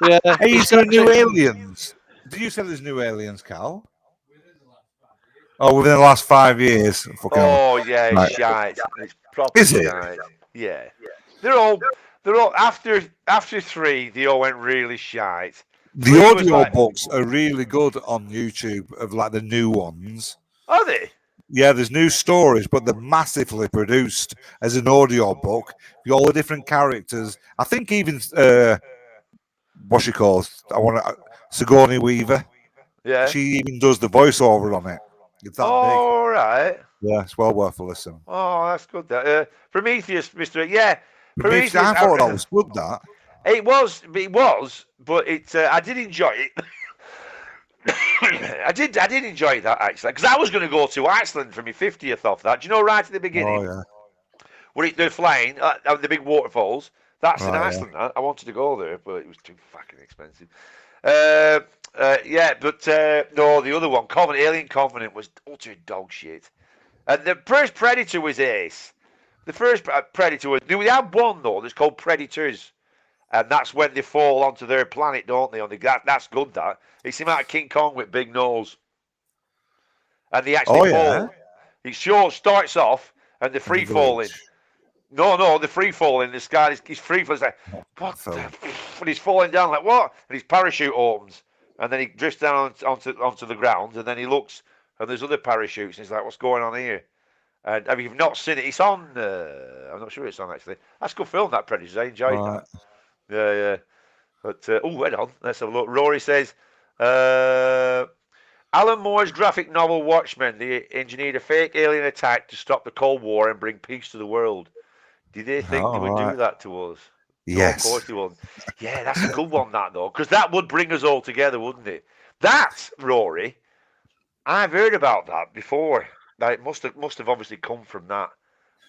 Yeah. Hey, it is there starts new out- aliens? Did you say there's new aliens, Cal? Oh, within the last 5 years. Fucking hell. Oh yeah, it's Right. shite. It's proper Is it? shite. Yeah, they're all after 3. They all went really shite. The 3 was audio like, books are really good on YouTube of like the new ones. are they? Yeah, there's new stories, but they're massively produced as an audio book. All the different characters. I think even what's she called? I want to Sigourney Weaver. Yeah. She even does the voiceover on it. It's that big. All right. Yeah, it's well worth a listen. Oh, that's good. That Prometheus, Mister. Yeah, Prometheus, Prometheus. I thought that was good. That. It was, but it. I did enjoy it. I did enjoy that actually, because I was going to go to Iceland for my 50th off that. Do you know right at the beginning Oh yeah. where they're flying the big waterfalls? That's in Right, yeah. Iceland. I wanted to go there, but it was too fucking expensive. Yeah, but no, the other one, Alien Covenant, was utter dog shit. And the first Predator was ace. The first Predator was. We had one though that's called Predators, and that's when they fall onto their planet, don't they? That's good. That it's the amount of King Kong with big nose, and they actually fall. It sure starts off and they're free falling. No, the free falling. This guy, he's free falling. He's like, what the? And he's falling down like what? And his parachute opens, and then he drifts down onto the ground, and then he looks, and there's other parachutes, and he's like, what's going on here? And if you've not seen it, it's on. I'm not sure it's on actually. That's a good film, that Predators. I enjoyed that. Yeah. But head on. Let's have a look. Rory says, Alan Moore's graphic novel Watchmen. They engineered a fake alien attack to stop the Cold War and bring peace to the world. Did they think they would do that to us? Yes. No, of course they wouldn't. Yeah, that's a good one, that though, because that would bring us all together, wouldn't it? That, Rory, I've heard about that before. That it must have obviously come from that,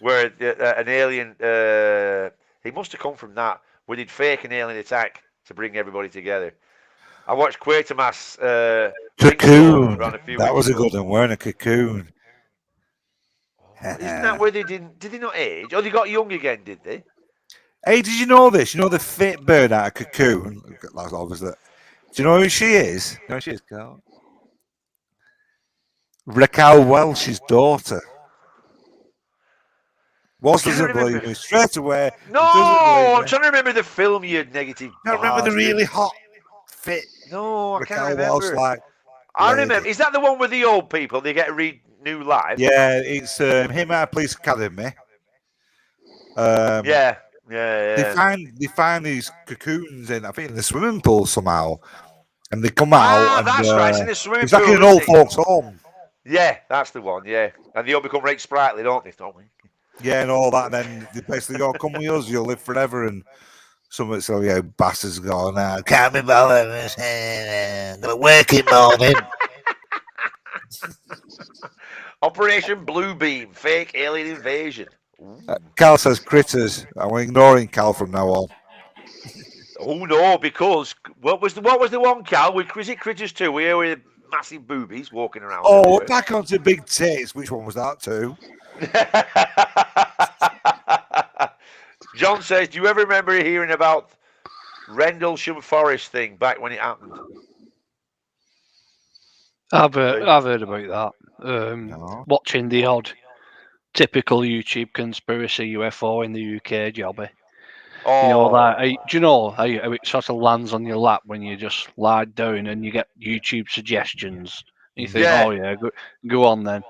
where an alien. It must have come from that, where they'd fake an alien attack to bring everybody together. I watched Quatermass. Cocoon. Few That was a ago. good one, weren't it? Cocoon. Isn't that where they didn't? Did they not age? Oh, they got young again, did they? Hey, did you know this? You know the fit bird out of Cocoon? That's obviously. Do you know who she is? You know who she is, Carl? Raquel Welch's daughter. Doesn't believe me straight away. No, I'm trying to remember the film. You negative. I remember the really hot, fit. No, I Raquel can't remember. Welch, I remember. Is that the one with the old people? They get to read new life. Yeah, it's him at Police Academy. Yeah. They find these cocoons in, I think, in the swimming pool somehow, and they come out. And, that's right. It's in the swimming it's pool. It's like an old folks' home. Yeah, that's the one. Yeah, and they all become right sprightly, don't they? Yeah, and all that. Then they basically go, "Come with us, you'll live forever." And some of it, so yeah, bastards going, "Now can't be bothered. The working morning." Operation Bluebeam, fake alien invasion. Cal says critters. I'm ignoring Cal from now on. Oh no, because what was the one, Cal? Was it Critters 2? We were with massive boobies walking around. Oh, back onto big tits. Which one was that too? John says, do you ever remember hearing about Rendlesham Forest thing back when it happened? I've heard about that. Watching the odd typical YouTube conspiracy UFO in the UK jobby. Oh. You know that? Do you know how it sort of lands on your lap when you just lie down and you get YouTube suggestions? And you think, oh yeah, go on then.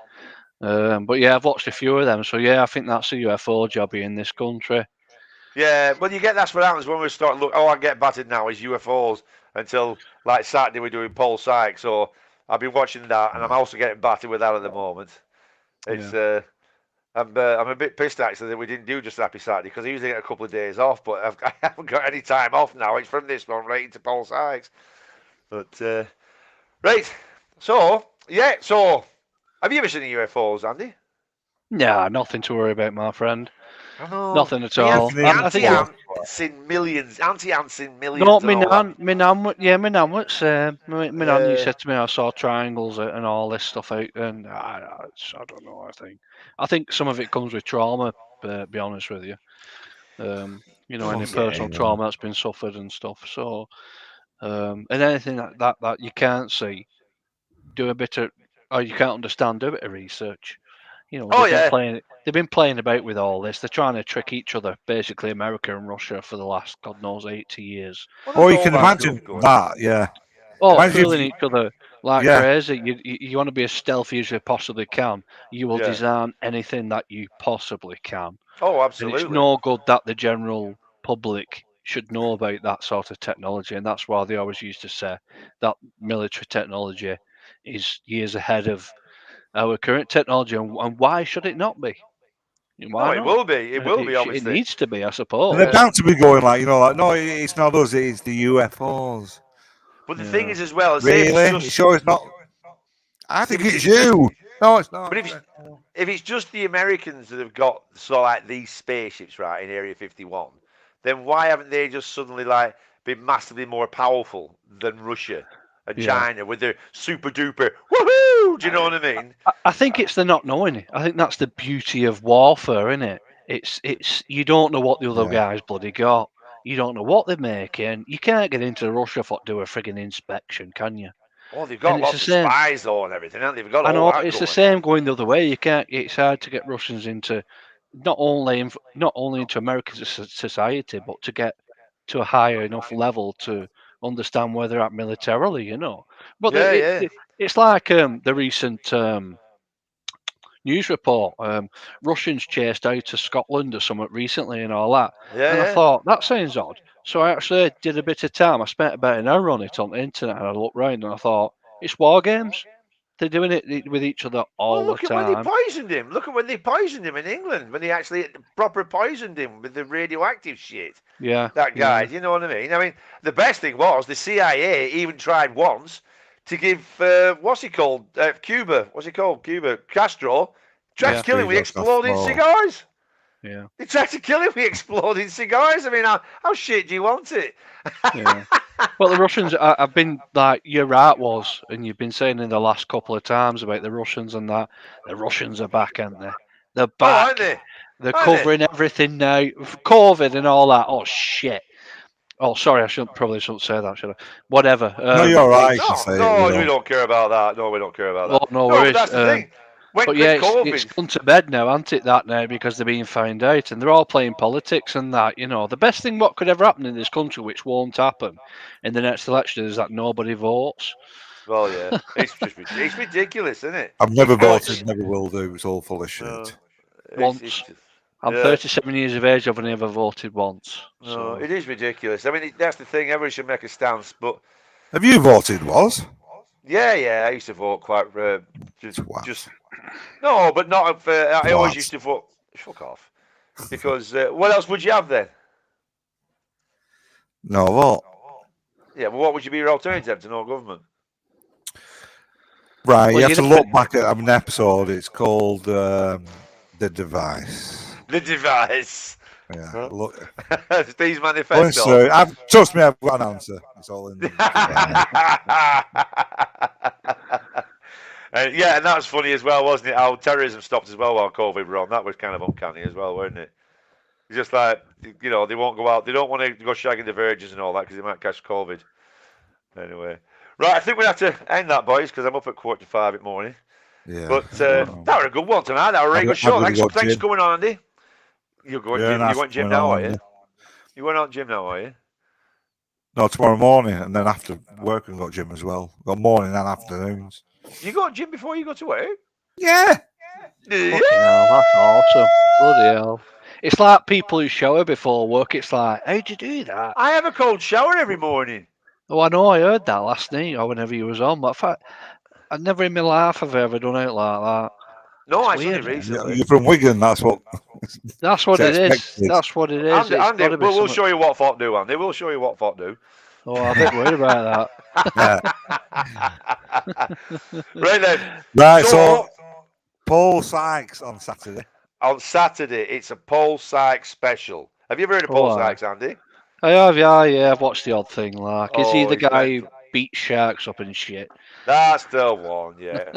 But yeah, I've watched a few of them, so yeah, I think that's a UFO jobby in this country. Yeah, well, that's what happens when we start look. I get battered now is UFOs until like Saturday we're doing Paul Sykes, so I've been watching that, and I'm also getting battered with that at the moment. It's I'm a bit pissed actually that we didn't do just Happy Saturday because I usually get a couple of days off, but I haven't got any time off now. It's from this one right into Paul Sykes. But right, so have you ever seen any UFOs, Andy? Yeah, nothing to worry about, my friend. I know. Nothing at The all. Nothing I think ants in millions. Anti-ants in millions. no, and all that. my nan was same. My nan, you Yeah. said to me, I saw triangles and all this stuff out, and I don't know. I think some of it comes with trauma. Be honest with you, any Yeah. personal trauma that's been suffered and stuff. So, and anything that you can't see, do a bit of, or you can't understand, do a bit of research. Oh, They've been yeah. playing. They've been playing about with all this. They're trying to trick each other, basically America and Russia, for the last God knows 80 years. Well, Or there's you all can that imagine stuff going. that, yeah. Oh, Imagine if fooling you- each other like Yeah. crazy. You want to be as stealthy as you possibly can. You will Yeah. design anything that you possibly can. Oh, And absolutely. it's no good that the general public should know about that sort of technology. And that's why they always used to say that military technology is years ahead of our current technology. And why should it not be? Why No, it not? will be. It will be, It obviously. needs to be, I And suppose. they're bound to be going like, no, it's not us, it's the UFOs. But the Yeah. thing is, as well, say if Really? it's You just, sure it's not? I think if it's you. No, it's not. but if it's just the Americans that have got sort of like these spaceships, right, in Area 51, then why haven't they just suddenly like been massively more powerful than Russia and Yeah. China with their super duper woohoo? Do you know what I mean? I think it's the not knowing. I think that's the beauty of warfare, isn't it? It's you don't know what the other Yeah. guy's bloody got. You don't know what they're making. You can't get into Russia for do a frigging inspection, can you? Oh, they've got And it's lots the of same. spies though and everything, haven't they? They've got I all know that it's going. the same going the other way. You can't. It's hard to get Russians into not only into American society, but to get to a higher enough level to understand where they're at militarily. But Yeah, yeah. it's like the recent news report. Russians chased out of Scotland or something recently and all that. Yeah, And I yeah. thought, that sounds odd. So I actually did a bit of time. I spent about an hour on it on the internet and I looked round and I thought, it's war games. They're doing it with each other Well, all look the at when they time. poisoned him. Look at when they poisoned him in England, when they actually proper poisoned him with the radioactive shit. Yeah. That guy, Yeah. you know what I mean? I mean, the best thing was the CIA even tried once to give, what's he called? Cuba. What's he called? Cuba. Castro. Tried to kill him with Fidel exploding Castro. cigars. Yeah. They tried to kill him with exploding cigars. I mean, how shit do you want it? Yeah. Well, the Russians, I've been like your right was, and you've been saying in the last couple of times about the Russians and that. The Russians are back, aren't they? They're Oh, back. aren't they? They're Aren't they? covering everything now. COVID and all that. Oh shit. Oh, sorry, I probably shouldn't say that, should I? Whatever. No, you're right. You No, can say it. no, You we know. don't care about that. No, we don't care about that. Oh, no No, but worries. that's the thing. When But yeah, COVID, it's gone to bed now, hasn't it, that now, because they're being found out and they're all playing politics and that, The best thing what could ever happen in this country, which won't happen in the next election, is that nobody votes. well, yeah, it's ridiculous, isn't it? I've never No, voted, never will do. It's all full of shit. No, Once. it's just, I'm yeah. 37 years of age, I've never voted once. No, So. it is ridiculous. I mean, that's the thing. Everybody should make a stance. But Have you voted, Was? yeah, I used to vote quite. Twat. Just no, but not. I always Twat. used to vote. Fuck off. Because what else would you have then? No, what? Yeah, well, what would you be your alternative to no government? Right, Well, you have you to know- look back at an episode. It's called The Device. The device. Yeah, Huh? look. Steve's Go and manifesto. search. Trust me, I've got an answer. It's all in. Yeah, and that was funny as well, wasn't it? How terrorism stopped as well while COVID were on. That was kind of uncanny as well, wasn't it? It's just like, they won't go out. They don't want to go shagging the virgins and all that because they might catch COVID. Anyway. Right, I think we have to end that, boys, because I'm up at 4:45 in the morning. Yeah. But that was a good one tonight. That was a really good show. Thanks for coming on, Andy. You're going Yeah, gym. that's You went gym going now, on, are you? yeah. You went out gym now, are you? No, tomorrow morning, and then after work, I've got gym as well. Got morning and afternoons. You go to gym before you go to work? Yeah. Yeah. Fucking hell, that's awesome. Bloody hell. It's like people who shower before work. It's like, how'd you do that? I have a cold shower every morning. Oh, I know, I heard that last night or whenever you was on, but in fact, I've never in my life have ever done it like that. No, It's I only weird, isn't it? recently. You're from Wigan. That's what. That's what It's it is. expected. That's what it is. Andy, It's Andy, gotta be we'll something- show you what FOT do, Andy. We'll show you what FOT do. Oh, I'm a bit worried about that. Yeah. Right then. Right. So Paul Sykes on Saturday. on Saturday, it's a Paul Sykes special. Have you ever heard of Paul Sykes, Andy? I have, yeah. I've watched the odd thing. Like, is he Oh, the he's guy who mental. beats sharks up and shit? That's the one, yeah.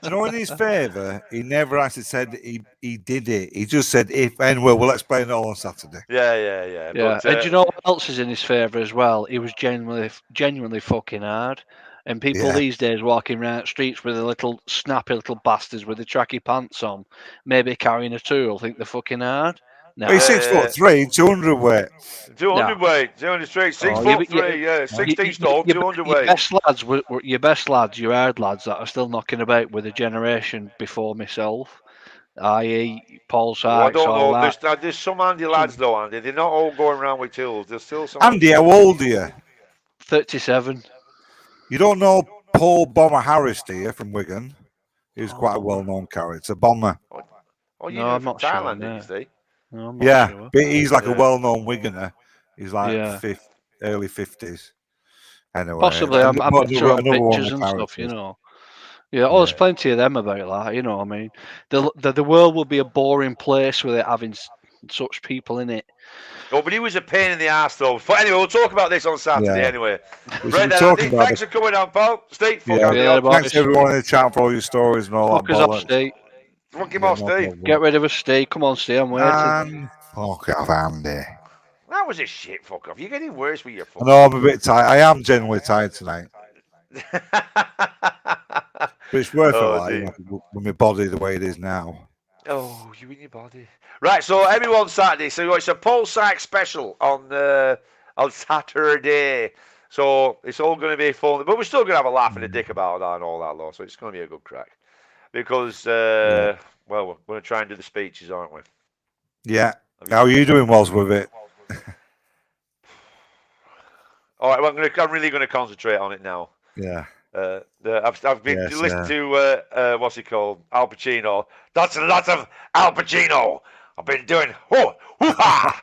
You know, in his favour, he never actually said he did it. He just said, if and we'll explain it all on Saturday. Yeah. Yeah, But, and do you know what else is in his favour as well? He was genuinely fucking hard. And people Yeah. these days walking around streets with the little snappy little bastards with the tracky pants on, maybe carrying a tool, think they're fucking hard. No, Well, he's 6'3", 200 weight. 200 weight, 200 straight, 6'3", yeah, 16 stone, 200 weight. Your best lads, your hard lads that are still knocking about with a generation before myself, i.e. Paul Sykes. Well, I don't all know. that. There's some Andy lads though, Andy. They're not all going around with tools. There's still some. Andy, how old are you? 37. You don't know Paul Bomber Harris, do you, from Wigan? He was quite a well-known character. Bomber. Oh, you No, know I'm from not sure, Thailand, no. didn't you? No, I'm not Yeah, sure. but he's like a Yeah. well-known Wiganer. He's like Yeah. early 50s. Anyway, Possibly, I'm another- sure on another one of pictures the and stuff, you characters. know. Yeah, oh, there's plenty of them about that, you know. I mean, the world would be a boring place without having such people in it. Oh, but he was a pain in the ass, though. But anyway, we'll talk about this on Saturday. Yeah. Anyway, We should right be then, talking Andy. about Thanks for coming on, pal. Steve, fuck Yeah. Andy Yeah, off. boys. Thanks everyone in the chat for all your stories and all that Fuck us off, bollocks. Steve. Fuck him Yeah, off, no Steve. problem. Get rid of us, Steve. Come on, Steve. I'm waiting. And fuck off, Andy. That was a shit fuck off. You're getting worse with your I fuck. know I'm a bit tired. I am genuinely tired tonight, but it's worth Oh, it, like, dear. with my body the way it is now. Oh, you in your body. Right, so everyone Saturday. So it's a Paul Sykes special on Saturday. So it's all going to be fun, but we're still going to have a laugh and a dick about that and all that, lot. So it's going to be a good crack because well, we're going to try and do the speeches, aren't we? Yeah. How are you doing, Woz, with it? All right, well, I'm really going to concentrate on it now. Yeah. I've been Yes, listening to what's he called, Al Pacino. Lots and lots of Al Pacino. I've been doing hoo-ha.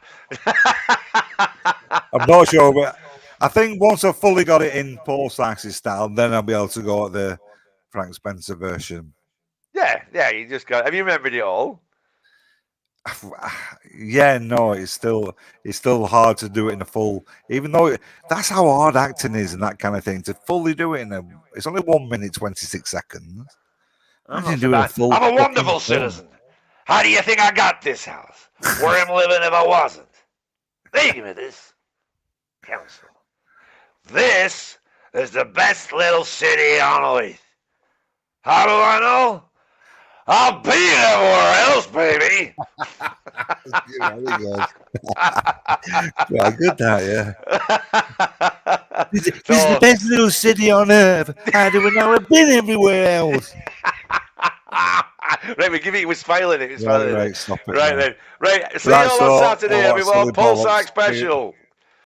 I'm not sure, but I think once I've fully got it in Paul Sykes' style, then I'll be able to go at the Frank Spencer version. Yeah. You just got. Have you remembered it all? Yeah, no, it's still hard to do it in a full. Even though that's how hard acting is and that kind of thing, to fully do it it's only 1 minute 26 seconds. Imagine doing a full. I'm a wonderful citizen. How do you think I got this house? Where I'm living if I wasn't? They give me this council. This is the best little city on earth. How do I know? I'll be everywhere else, baby. Yeah, good that, yeah. This is the best little city on earth. How do we know I've been everywhere else? Right, we give it. It was failing. It was failing. Right, stop it. Right now. then. Right. See Right, you all so- on Saturday, oh, everyone. silly Paul bollocks. Sykes special.